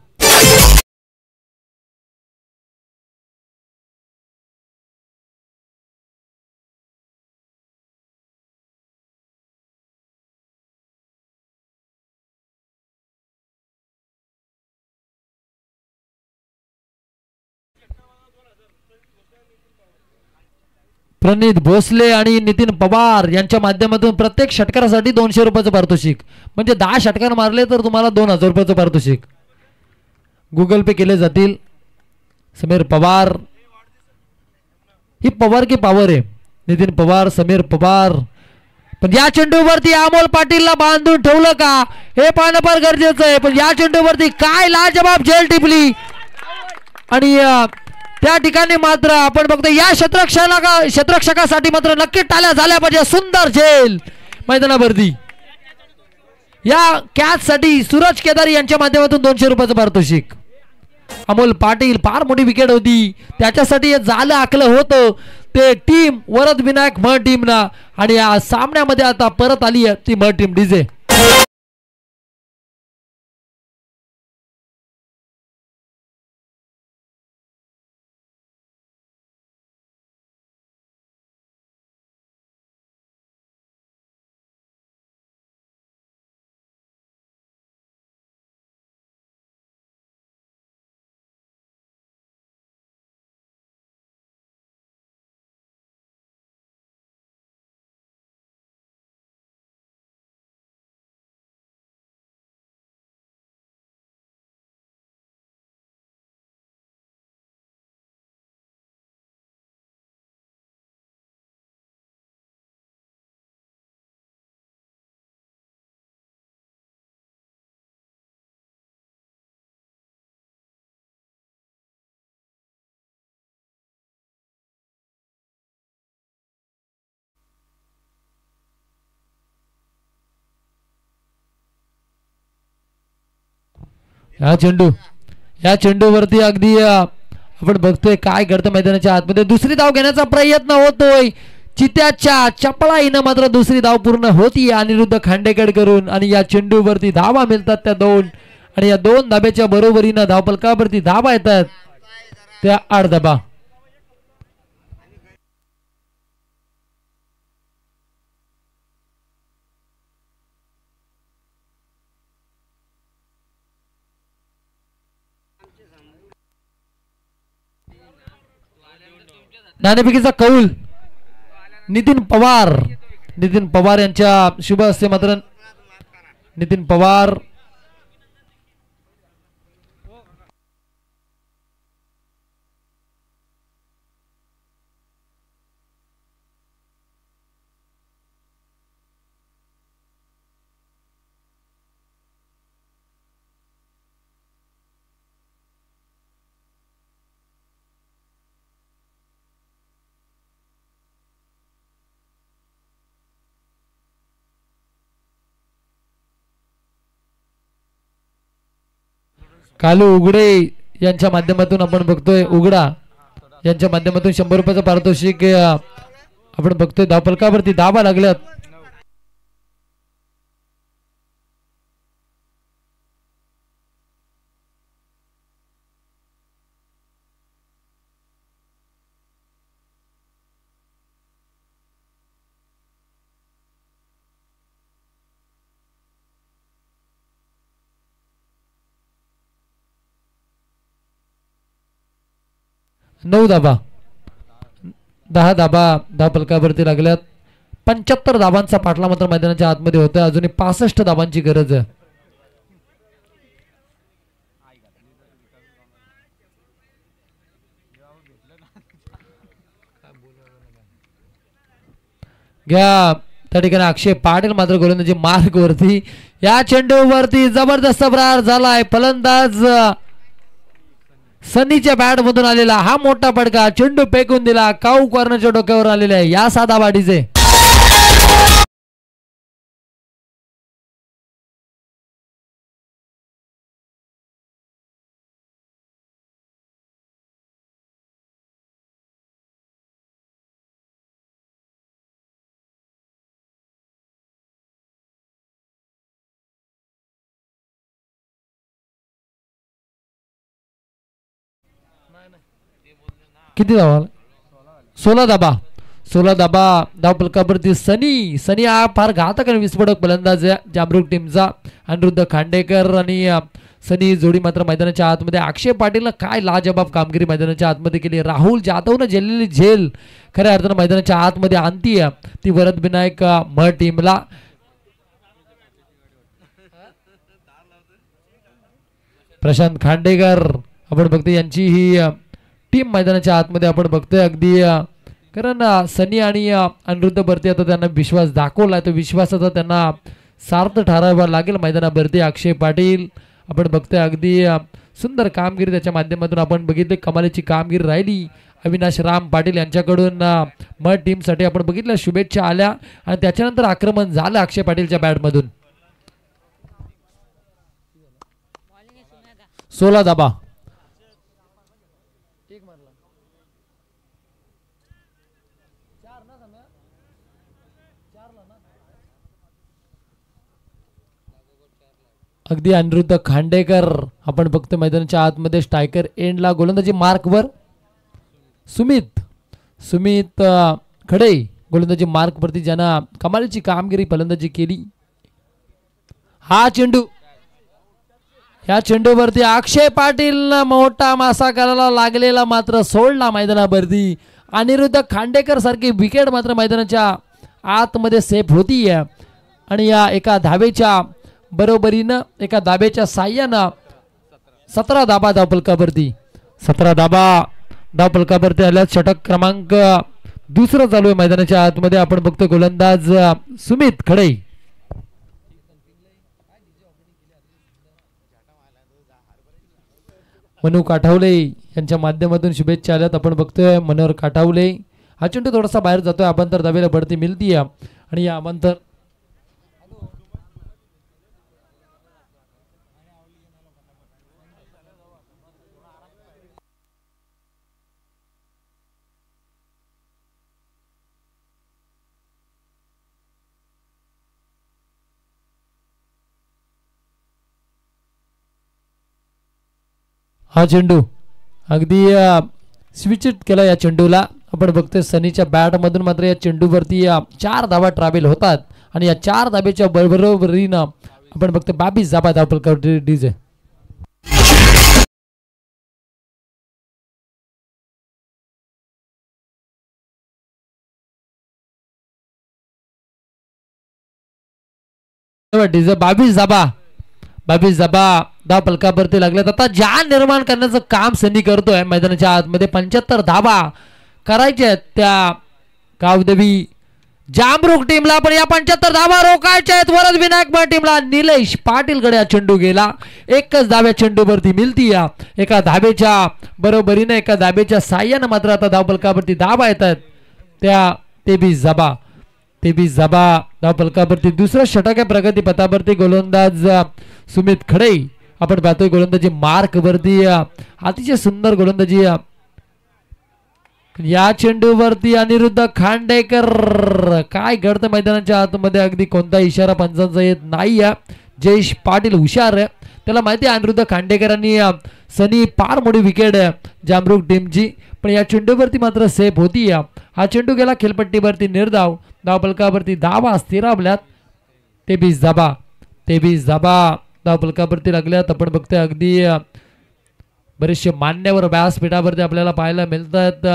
प्रणित भोसले आणि नितीन पवार यांच्या माध्यमातून प्रत्येक षटकारासाठी 200 रुपयाचं पारितोषिक. म्हणजे 10 षटकार मारले तर तुम्हाला 2000 रुपयाचं पारितोषिक गुगल पे केले जातील. समीर पवार ही पवार की पॉवर आहे. नितीन पवार समीर पवार. पण या चेंडूवरती अमोल पाटीलला बांधून ठेवलं का हे पाहणं फार गरजेचं आहे. पण या चेंडूवरती काय लाजबाब झेल टिपली आणि त्या ठिकाणी मात्र आपण बघतो या क्षेत्ररक्षकासाठी मात्र नक्की टाळ्या झाल्या पाहिजे. सुंदर झेल मैदानावरती या कॅच साठी सूरज केदारी यांच्या माध्यमातून 200 रुपयाचं पारितोषिक. अमोल पाटील फार मोठी विकेट होती त्याच्यासाठी हे झालं आखलं होतं ते टीम वरद विनायक म टीम ना. आणि या सामन्यामध्ये आता परत आली आहे ती म टीम. डीजे या चेंडूवरती अगदी आपण बघतोय काय घडतं मैदानाच्या आतमध्ये. दुसरी धाव घेण्याचा प्रयत्न होतोय चित्याच्या चपळाईनं मात्र दुसरी धाव पूर्ण होती अनिरुद्ध खांडेकर करून. आणि या चेंडूवरती धावा मिळतात त्या 2 आणि या 2 धाब्याच्या बरोबरीनं धावफलकावरती धावा येतात त्या 8 धाबा. नाणेफेकीचा कौल नितीन पवार यांच्या शुभ हस्ते मात्र नितीन पवार कालू उघडे यांच्या माध्यमातून आपण बघतोय उघडा यांच्या माध्यमातून 100 रुपयाचं पारितोषिक आपण बघतोय धावफलकावरती धावा लागल्यात. 9 धाबा, 10 धाबा धाव फलकावरती लागल्यात. 75 धाबांचा पाठला मात्र मैदानाच्या आतमध्ये होता. अजूनही 65 धाबांची गरज आहे. घ्या त्या ठिकाणी अक्षय पाटील मात्र गोलंदाजी मार्ग वरती. या चेंडूवरती जबरदस्त प्रहार झालाय. फलंदाज सनीच्या बॅट मधून आलेला हा मोठा फटका. चेंडू फेकून दिला. काऊ कॉर्नरच्या डोक्यावर आलेला आहे या साधा वाडीचे. किती धावा? 16 धाबा. 16 धाबा धाव फलकावरती सनी हा फार घातक आणि विस्फोटक फलंदाज आहे जामरुक टीमचा. अनिरुद्ध खांडेकर आणि सनी जोडी मात्र मैदानाच्या आतमध्ये. अक्षय पाटीलनं काय लाजबाब कामगिरी मैदानाच्या आतमध्ये केली. राहुल जाधवनं झेललेली झेल खऱ्या अर्थानं मैदानाच्या आतमध्ये आणती ती वरद विनायक म टीमला. प्रशांत खांडेकर आपण बघतोय यांची ही टीम मैदानाच्या आतमध्ये आपण बघतोय अगदी. कारण सनी आणि अनिरुद्ध भरती आता त्यांना विश्वास दाखवला. तो विश्वास आता त्यांना सार्थ ठरावा लागेल मैदानावरती. अक्षय पाटील आपण बघतोय अगदी सुंदर कामगिरी त्याच्या माध्यमातून आपण बघितले. कमालीची कामगिरी राहिली. अविनाश राम पाटील यांच्याकडून म टीमसाठी आपण बघितलं शुभेच्छा आल्या आणि त्याच्यानंतर आक्रमण झालं अक्षय पाटीलच्या बॅटमधून. 16 धाबा. अगदी अनिरुद्ध खांडेकर आपण बघतो मैदानाच्या आतमध्ये. स्ट्रायकर एंडला गोलंदाजी मार्कवर सुमित खडे गोलंदाजी मार्कवरती ज्यांना कमालीची कामगिरी फलंदाजी केली. हा चेंडू या चेंडूवरती अक्षय पाटील मोठा मासा करायला लागलेला मात्र सोडला मैदानावरती. अनिरुद्ध खांडेकर सारखी विकेट मात्र मैदानाच्या आतमध्ये सेफ होती आणि या एका धावेच्या बरोबरीनं एका धाब्याच्या साह्यानं 17 धाबा धाव फलकावरती. 17 धाबा धाव फलकावरती आल्यात. षटक क्रमांक दुसरं चालू आहे मैदानाच्या आतमध्ये. आपण बघतो गोलंदाज सुमित खडे. मनू काठावले यांच्या माध्यमातून शुभेच्छा आल्यात. आपण बघतोय मनोहर काठावले. हा चेंडू थोडासा बाहेर जातोय. अभंतर धावेला बढती मिळती आणि या अभंतर हा चेंडू अगदी स्विच केला या चेंडूला. आपण बघतोय सनीच्या बॅटमधून मात्र या चेंडूवरती 4 धावा ट्रॅव्हल होतात आणि या 4 धाब्याच्या बरोबरीनं आपण बघतोय 22 धाबा धाव फलकावरती डीजे. डीजे 22 धाबा धाव फलकावरती लागल्यात. आता ज्या निर्माण करण्याचं काम सनी करतोय मैदानाच्या आतमध्ये. 75 धाबा करायच्या त्या गावदेवी जामरुक टीमला. पण या 75 धाबा रोखायच्या आहेत वरद विनायक टीमला. निलेश पाटीलकडे हा चेंडू गेला. एकच धाव्या चेंडूवरती मिळती. एका धाब्याच्या बरोबरीने एका धाब्याच्या साह्यानं मात्र आता धाव फलकावरती धाबा येतात त्या 23 धाबा धाव फलकावरती. दुसरं षटक आहे प्रगती पथावरती. गोलंदाज सुमित खडे आपण पाहतोय गोलंदाजी मार्क वरती. अतिशय सुंदर गोलंदाजी या चेंडूवरती. अनिरुद्ध खांडेकर काय घडतं मैदानाच्या आतमध्ये अगदी कोणता इशारा पंचांचा येत नाही. जयेश पाटील हुशार आहे. त्याला माहिती आहे अनिरुद्ध खांडेकरांनी सनी फार मोठी विकेट आहे जामरुक टीमची. पण या चेंडूवरती मात्र सेफ होती. हा चेंडू गेला खेळपट्टीवरती निर्धाव. धाव फलकावरती धावा स्थिरावल्यात. 23 धाबा धाव फलकावरती लागल्यात. आपण बघतोय अगदी बरेचसे मान्यवर व्यासपीठावरती आपल्याला पाहायला मिळतात.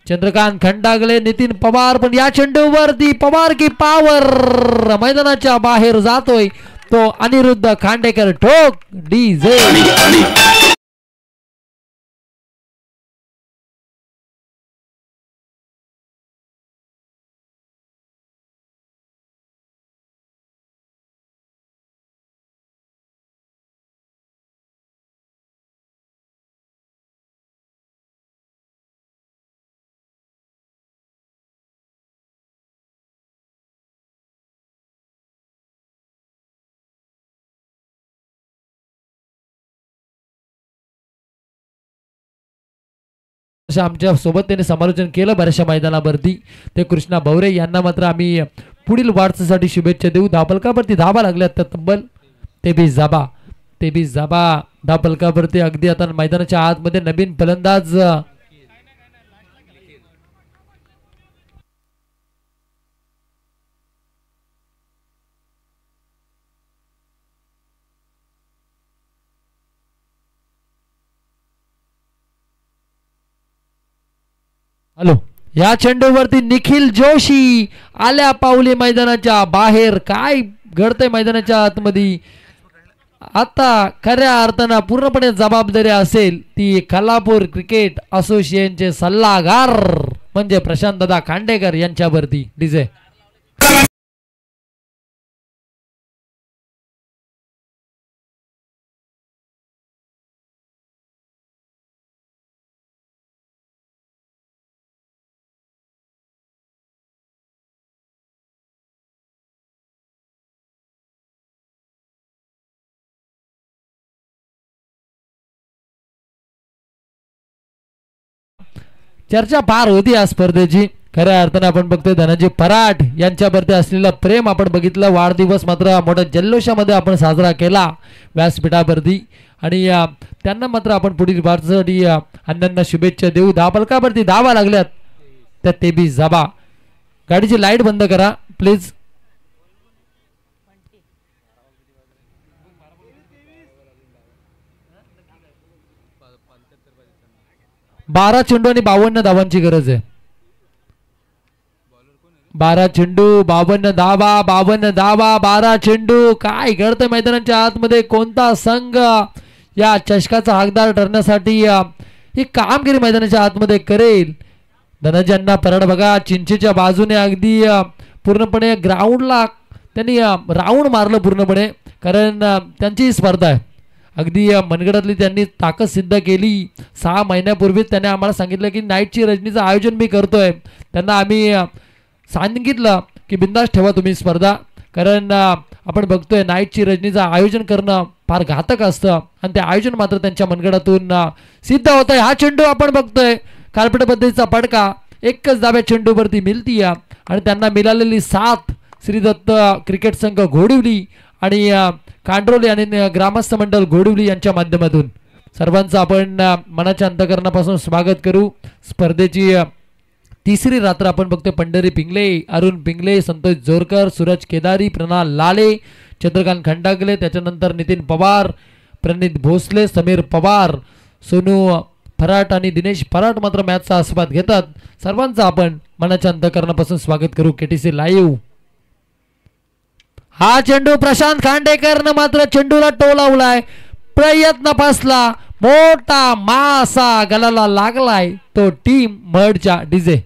चंद्रकांत खंडागले, नितीन पवार, पण या चेंडूवरती पवार की पावर मैदानाच्या बाहेर जातोय तो अनिरुद्ध खांडेकर. ठोक डीजे. आमच्या सोबत त्यांनी समालोचन केलं बऱ्याचशा मैदानावरती. ते कृष्णा भवरे यांना मात्र आम्ही पुढील वाटचालीसाठी शुभेच्छा देऊ. धापलकावरती धाबा लागल्यात तर तब्बल ते बी जाबा धापलकावरती. अगदी आता मैदानाच्या आतमध्ये नवीन फलंदाज हॅलो. या चेंडूवरती निखिल जोशी आल्या पावली मैदानाच्या बाहेर. काय घडतंय मैदानाच्या आतमध्ये आता खऱ्या अर्थानं पूर्णपणे जबाबदारी असेल ती कोल्हापूर क्रिकेट असोसिएशनचे सल्लागार म्हणजे प्रशांत दादा खांडेकर यांच्यावरती. डीजे. चर्चा फार होती या स्पर्धेची. खऱ्या अर्थानं आपण बघतोय धनंजय पराट यांच्यावरती असलेलं प्रेम आपण बघितलं. वाढदिवस मात्र मोठ्या जल्लोषामध्ये आपण साजरा केला व्यासपीठावरती आणि त्यांना मात्र आपण पुढील वाटचालीसाठी अण्णांना शुभेच्छा देऊ. धापलकावरती धावा लागल्यात तर ते बी जाबा. गाडीची लाईट बंद करा प्लीज. 12 चेंडू आणि 52 धावांची गरज आहे. 12 चेंडू 52 धावा 52 धावा 12 चेंडू. काय घडतंय मैदानाच्या आतमध्ये. कोणता संघ या चषकाचा हकदार ठरण्यासाठी ही कामगिरी मैदानाच्या आतमध्ये करेल. धनंजयांना परड बघा चिंचेच्या बाजूने अगदी पूर्णपणे ग्राउंडला त्यांनी राऊंड मारलं पूर्णपणे. कारण त्यांची स्पर्धा आहे. अगदी मनगडातली त्यांनी ताकद सिद्ध केली. 6 महिन्यापूर्वीच त्याने आम्हाला सांगितलं की नाईटची रजनीचं आयोजन मी करतोय. त्यांना आम्ही सांगितलं की बिंदास ठेवा तुम्ही स्पर्धा. कारण आपण बघतोय नाईटची रजनीचं आयोजन करणं फार घातक असतं आणि ते आयोजन मात्र त्यांच्या मनगडातून सिद्ध होत आहे. हा चेंडू आपण बघतोय कार्पेट पद्धतीचा पडका एकच दाब्या चेंडूवरती मिळती आणि त्यांना मिळालेली 7 श्रीदत्त क्रिकेट संघ घोडवली आणि कांड्रोली आणि ग्रामस्थ मंडळ घोडवली यांच्या माध्यमातून सर्वांचं आपण मनाच्या अंतकरणापासून स्वागत करू. स्पर्धेची तिसरी रात्र आपण बघतोय. पंढरी पिंगले, अरुण पिंगले, संतोष जोरकर, सूरज केदारी, प्रणाल लाले, चंद्रकांत खंडागले, त्याच्यानंतर नितीन पवार, प्रणित भोसले, समीर पवार, सोनू फराट आणि दिनेश फराट मात्र मॅचचा आस्वाद घेतात. सर्वांचं आपण मनाच्या अंतकरणापासून स्वागत करू. KTC live. हा चेंडू प्रशांत खांडेकरनं मात्र चेंडूला टोलावलाय. प्रयत्न फसला. मोठा मासा गलाला लागलाय तो टीम मर्डच्या. डीजे.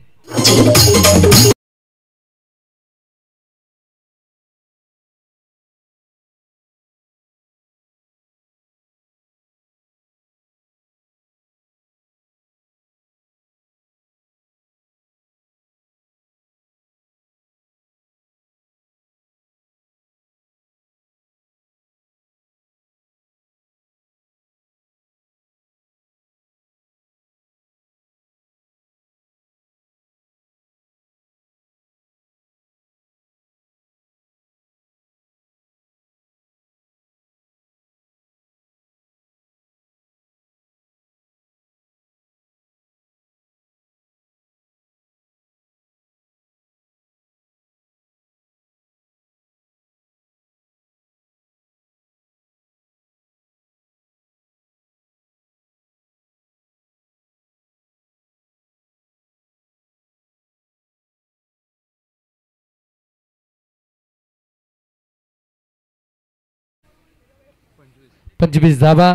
25 धावा,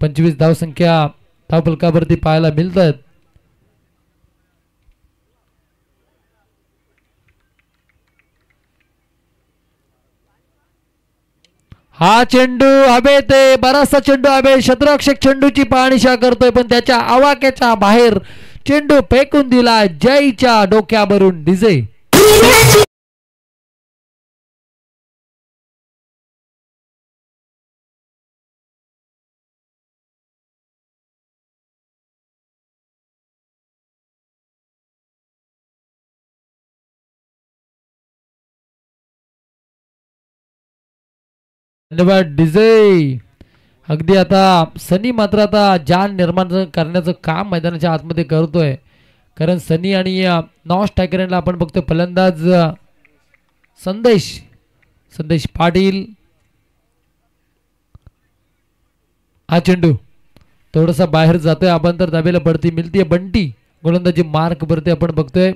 25 धावसंख्या धावफलकावरती पाहायला मिळतात. हा चेंडू हवेत आहे, बराचसा चेंडू हवे. क्षेत्ररक्षक चेंडूची पाहणीशा करतोय पण त्याच्या आवाक्याच्या बाहेर चेंडू फेकून दिला जयच्या डोक्यावरून. डीजे धन्यवाद डीजे. अगदी आता सनी मात्र आता जान निर्माण करण्याचं काम मैदानाच्या आतमध्ये करतोय. कारण सनी आणि नॉन स्ट्रायकरला आपण बघतोय फलंदाज संदेश पाटील. हा चेंडू थोडासा बाहेर जातोय. आपण तर दाबेला बढती मिळतीये. बंटी गोलंदाजी मार्क वरती आपण बघतोय.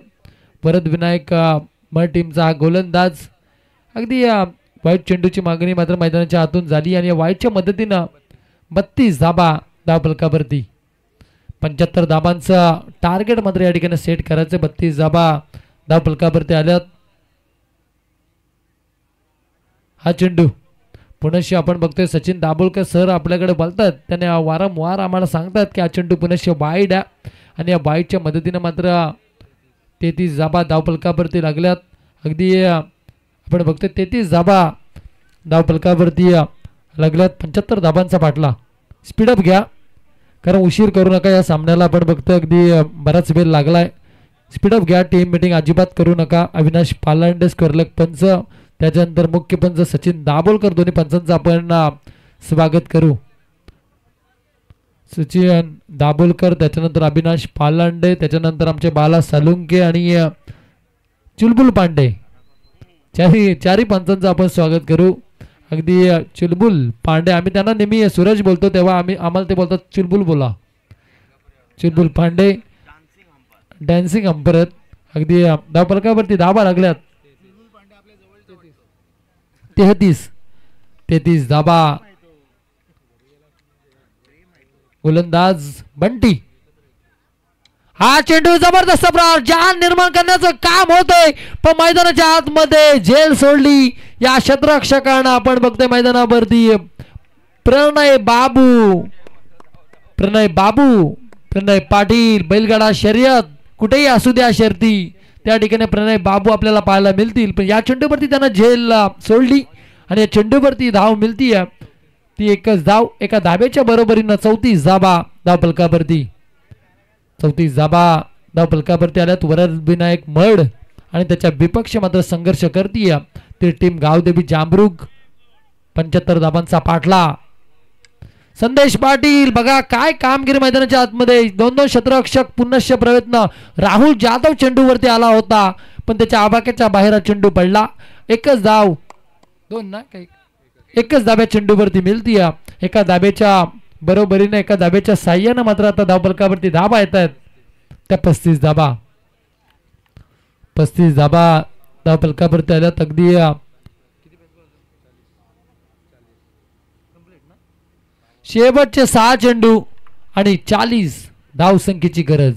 परत विनायक मळ टीमचा हा गोलंदाज. अगदी वाईट चेंडूची मागणी मात्र मैदानाच्या आतून झाली आणि वाईटच्या मदतीनं 32 धाबा धावफलकावरती. 75 धाबांचा टार्गेट मात्र या ठिकाणी सेट करायचं. 32 धाबा धावफलकावरती आल्यात. हा चेंडू पुनश्य आपण बघतोय सचिन दाभोळकर सर आपल्याकडे बोलतात. त्याने वारंवार आम्हाला सांगतात की हा चेंडू पुनश्य वाईड आहे आणि या वाईडच्या मदतीनं मात्र 33 धाबा धावफलकावरती लागल्यात. अगदी आपण बघतोय 33 धाबा धावफलकावरती लागल्यात. 75 धाबांचा पाठला. स्पीडअप घ्या कारण उशीर करू नका या सामन्याला. आपण बघतोय अगदी बराच वेळ लागलाय. स्पीडअप घ्या. टीम मीटिंग अजिबात करू नका. अविनाश पालांडे स्कॉरलक पंच, त्याच्यानंतर मुख्य पंच सचिन दाभोळकर, दोन्ही पंचांचं आपण स्वागत करू. सचिन दाभोळकर, त्याच्यानंतर अविनाश पालांडे, त्याच्यानंतर आमचे बाला सालुंके आणि चुलबुल पांडे, चारही पंचांचं आपण स्वागत करू. अगदी चुलबुल पांडे, आम्ही त्यांना नेहमी सूरज बोलतो तेव्हा आम्हाला ते बोलतात चुलबुल बोला. चुलबुल पांडे डान्सिंग अंपरत. अगदी धावफलकावरती धाबा लागल्यात. 33 धाबा. गोलंदाज बंटी. हा चेंडू जबरदस्त प्रहार जान निर्माण करण्याचं काम होतंय पण मैदानाच्या आतमध्ये झेल सोडली या क्षेत्ररक्षकांना. आपण बघतोय मैदानावरती प्रणय पाटील. बैलगाडा शर्यत कुठेही असू द्या शर्ती, त्या ठिकाणी प्रणय बाबू आपल्याला पाहायला मिळतील. पण या चेंडूवरती त्यांना झेल सोडली आणि या चेंडूवरती धाव मिळतीये ती एकच धाव. एका धाब्याच्या बरोबरीनं 34 धाबा धावफलकावरती. 34 धाबा धावफलकावरती आल्यात. वरद विनायक मड आणि त्याच्या विपक्ष मात्र संघर्ष करतीये ती टीम गावदेवी जांभरुग. 75 धाबांचा पाठला. संदेश पाटील बघा काय कामगिरी मैदानाच्या आतमध्ये. 2-2 क्षेत्ररक्षक पुनश्च प्रयत्न. राहुल जाधव चेंडूवरती आला होता पण त्याच्या आवाक्याच्या बाहेर चेंडू पडला. एकच धाव, दोन ना काही, एकच धाब्या चेंडूवरती मिळतीये. एका धाब्याच्या बरोबरीने एका धाब्याच्या साह्यानं मात्र आता धावफलकावरती धाबा येत आहेत त्या 35 धाबा. 35 धाबा धावफलकावरती आल्यात. अगदी शेवटचे 6 चेंडू आणि 40 धावसंख्येची गरज.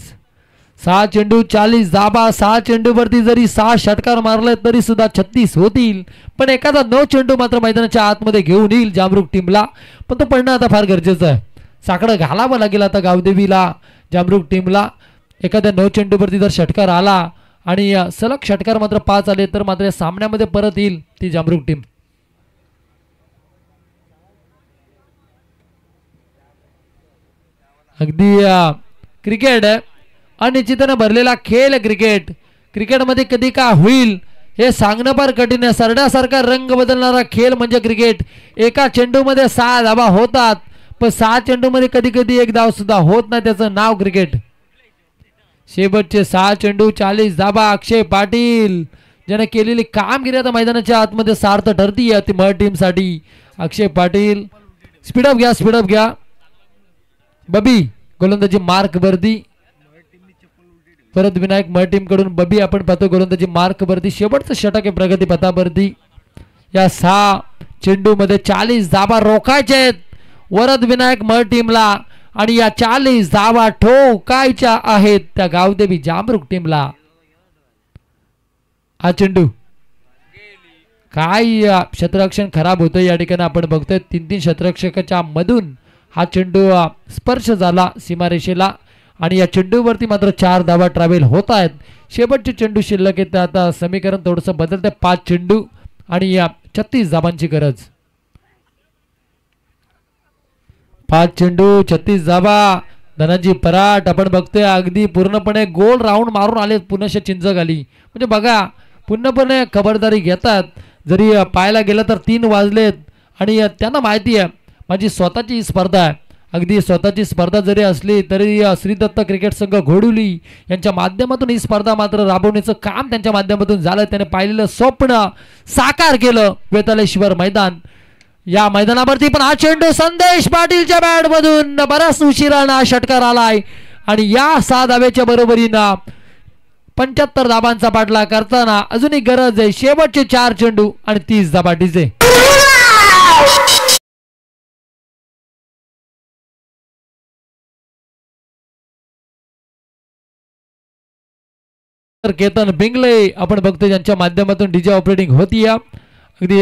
6 चेंडू 40 धाबा. 6 चेंडूवरती जरी 6 षटकार मारले तरी सुद्धा 36 होतील पण एखादा 9 चेंडू मात्र मैदानाच्या आतमध्ये घेऊन येईल जांभरुग टीमला. पण तो पडणं आता फार गरजेचं आहे. साकडं घालावं लागेल आता गावदेवीला जांभरुग टीमला. एखाद्या 9 चेंडूवरती जर षटकार आला आणि सलग षटकार मात्र 5 आले तर मात्र या सामन्यामध्ये परत येईल ती जांभरुग टीम. अगदी क्रिकेट अनिश्चिततेने भरलेला खेळ. क्रिकेटमध्ये कधी काय होईल हे सांगणं फार कठीण आहे. सरड्यासारखा रंग बदलणारा खेळ म्हणजे क्रिकेट. एका चेंडूमध्ये 6 धाबा होतात पण 6 चेंडूमध्ये कधी कधी एक धाव सुद्धा होत नाही. त्याचं नाव क्रिकेट. शेवटचे 6 चेंडू 40 धाबा. अक्षय पाटील ज्याने केलेली कामगिरी आता मैदानाच्या आतमध्ये सार्थ ठरतीये ती मळ टीम साठी. अक्षय पाटील स्पीडअप घ्या. बबी गोलंदाजी मार्क वरती. परत विनायक मळ टीम कडून बबी आपण पाहतो गोलंदाजी मार्क वरती. शेवटचं षटक आहे प्रगती पथावरती. या 6 चेंडू मध्ये 40 धाबा रोखायचे आहेत. वरद विनायक मळ टीमला आणि या 40 धावा ठोकायच्या आहेत त्या गावदेवी जामरुक टीमला. हा चेंडू काय क्षेत्ररक्षण खराब होतं या ठिकाणी आपण बघतोय. 3-3 क्षेत्ररक्षकाच्या मधून हा चेंडू स्पर्श झाला सीमारेषेला आणि या चेंडूवरती मात्र 4 धावा ट्रॅव्हल होत आहेत. शेवटचे चेंडू शिल्लक आहेत. आता समीकरण थोडंसं बदलतंय. 5 चेंडू आणि या 36 धावांची गरज. 5 चेंडू 36 धावा. धनंजय पराट आपण बघतोय अगदी पूर्णपणे गोल राऊंड मारून आले पुनश्च चिंचगाली. म्हणजे बघा पूर्णपणे खबरदारी घेतात. जरी पाहायला गेलं तर 3 वाजलेत आणि त्यांना माहिती आहे माझी स्वतःची स्पर्धा आहे. अगदी स्वतःची स्पर्धा जरी असली तरी श्रीदत्त क्रिकेट संघ घोडुली यांच्या माध्यमातून ही स्पर्धा मात्र राबवण्याचं काम त्यांच्या माध्यमातून झालं. त्याने पाहिलेलं स्वप्न साकार केलं. वेतालेश्वर मैदान या मैदानावरती पण हा चेंडू संदेश पाटीलच्या बॅटमधून बराच उशिरानं षटकार आलाय आणि या 6 धावेच्या बरोबरीनं 75 धाबांचा पाठलाग करताना अजूनही गरज आहे. शेवटचे 4 चेंडू आणि 30 धाबा डीजे. केतन बिंगले आपण बघतो ज्यांच्या माध्यमातून डीजे ऑपरेटिंग होती. अगदी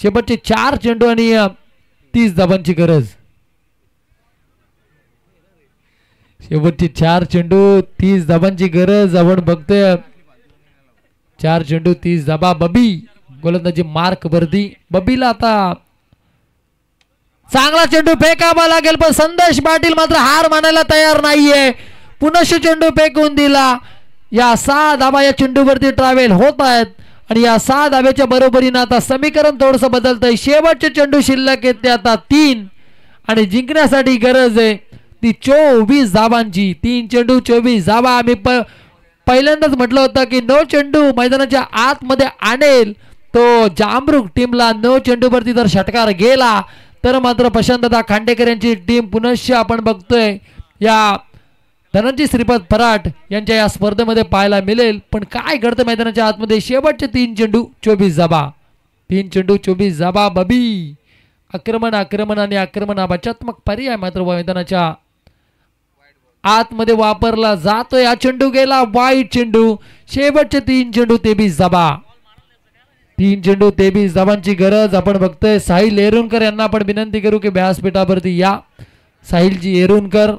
शेवटचे 4 चेंडू आणि 30 धाबांची गरज. शेवटचे 4 चेंडू 30 धाबांची गरज आपण बघतोय. 4 चेंडू 30 धाबा. बबी गोलंदाजी मार्क वर्दी. बबीला आता चांगला चेंडू फेकावा लागेल पण संदेश पाटील मात्र हार मानायला तयार नाहीये. पुनश्च चेंडू फेकून दिला. या 6 धाबा या चेंडूवरती ट्रॅव्हल होत आहेत आणि या 6 धाब्याच्या बरोबरीनं आता समीकरण थोडंसं बदलतंय. शेवटचे चेंडू शिल्लक आहेत ते आता 3 आणि जिंकण्यासाठी गरज आहे ती 24 धाबांची. 3 चेंडू 24 धाबा. आम्ही पहिल्यांदाच म्हटलं होतं की 9 चेंडू मैदानाच्या आतमध्ये आणेल तो जामरुक टीमला. 9 चेंडूवरती जर षटकार गेला तर मात्र प्रशांतदा खांडेकर यांची टीम पुनश्च आपण बघतोय या धनंजय श्रीपाद पराट यांच्या या स्पर्धेमध्ये पाहायला मिळेल. पण काय घडतं मैदानाच्या आतमध्ये. शेवटचे 3 चेंडू 24 धाबा. 3 चेंडू 24 धाबा. बबी आक्रमण आणि आक्रमण हा बचात्मक पर्याय मात्र मैदानाच्या आतमध्ये वापरला जातोय. हा चेंडू गेला वाईट चेंडू. शेवटचे 3 चेंडू 23 धाबा. 3 चेंडू 23 धाबांची गरज. आपण बघतोय साहिल एरुणकर यांना आपण विनंती करू की व्यासपीठावरती या. साहिलजी एरुणकर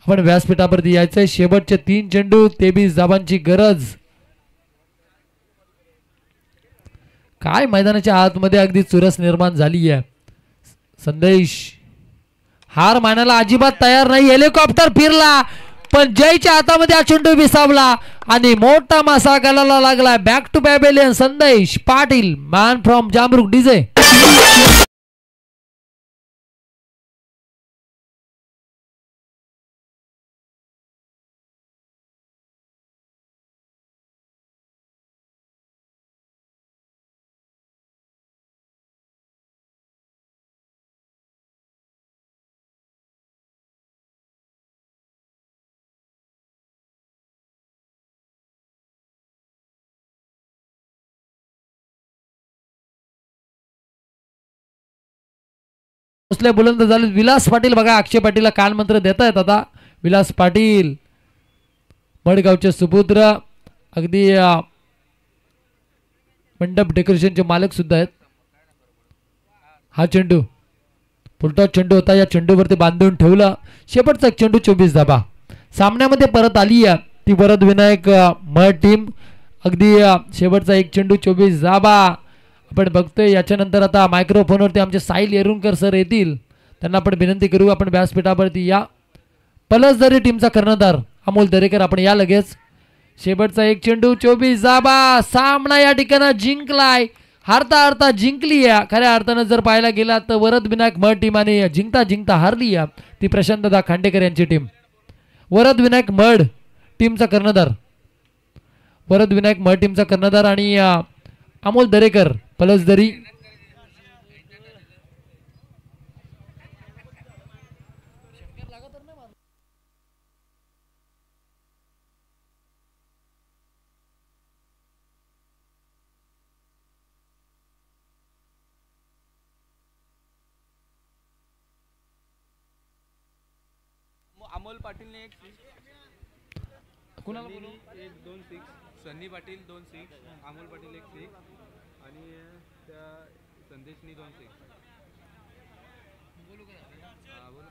आपण व्यासपीठावरती यायचंय. शेवटचे 3 चेंडू 23 धाबांची गरज. काय मैदानाच्या आतमध्ये अगदी चुरस निर्माण झाली आहे. संदेश हार मानायला अजिबात तयार नाही. हेलिकॉप्टर फिरला पण जयच्या हातामध्ये हा चेंडू विसावला आणि मोठा मासा घालायला लागला. बॅक टू पॅव्हेलियन संदेश पाटील मॅन फ्रॉम जामरुक डीजे. बुलंद झाले विलास पाटील. बघा अक्षय पाटीलला कान मंत्र देत आहेत आता. विलास पाटील मडगावचे सुपुत्र अगदी मंडप डेकोरेशनचे मालक सुद्धा आहेत. हा चेंडू पुलटॉस चेंडू होता. या चेंडूवरती बांधून ठेवला. शेवटचा चेंडू 24 धाबा. सामन्यामध्ये परत आली आहे ती वरद विनायक मळ टीम. अगदी शेवटचा 1 चेंडू 24 धाबा. आपण बघतोय याच्यानंतर आता मायक्रोफोनवरती आमचे साहिल एरुणकर सर येतील. त्यांना आपण विनंती करू आपण व्यासपीठावरती या. पलसदरी टीमचा कर्णधार अमोल दरेकर आपण या लगेच. शेवटचा 1 चेंडू 24 धाबा. सामना या ठिकाणी जिंकलाय. हारता जिंकली आहे. खऱ्या अर्थानं जर पाहायला गेला तर वरद विनायक मळ टीम आणि जिंकता हारली आहे ती प्रशांतदा खांडेकर यांची टीम. वरद विनायक मळ टीमचा कर्णधार वरद विनायक मळ टीमचा कर्णधार आणि अमोल दरेकर पलसदरी. अमोल पाटीलने एक 6 कुणाला सन्नीने बोलू एक 2 6 सन्नी पाटील 2 6 अमोल पाटील एक 6 आणि त्या संदेशनी 2 6 बोलू का हा बोल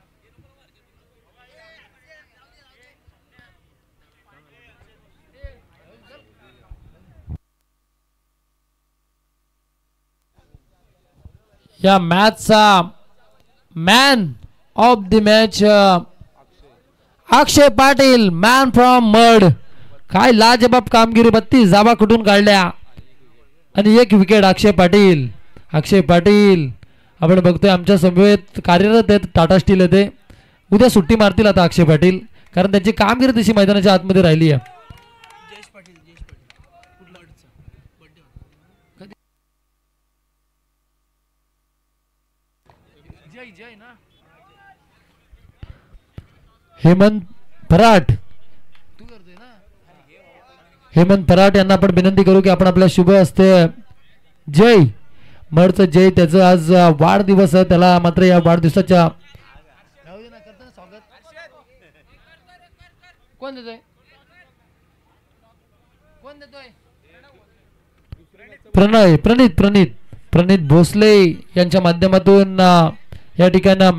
या मॅचचा man of the match Akshay Patil, man from mud. काय लाजबाब कामगिरी, 32 जाबा कुठून काढल्या आणि एक विकेट. अक्षय पाटील आपण बघतोय आमच्या समवेत कार्यरत आहेत. टाटा स्टील येते, उद्या सुट्टी मारतील आता अक्षय पाटील, कारण त्यांची कामगिरी तशी मैदानाच्या आतमध्ये राहिली आहे. हेमंत फराट यांना आपण विनंती करू की आपण आपल्या शुभ हस्ते जय मडचं जय, त्याचं आज वाढदिवस आहे, त्याला मात्र या वाढदिवसाच्या कोण देतोय प्रणित भोसले यांच्या माध्यमातून या ठिकाणी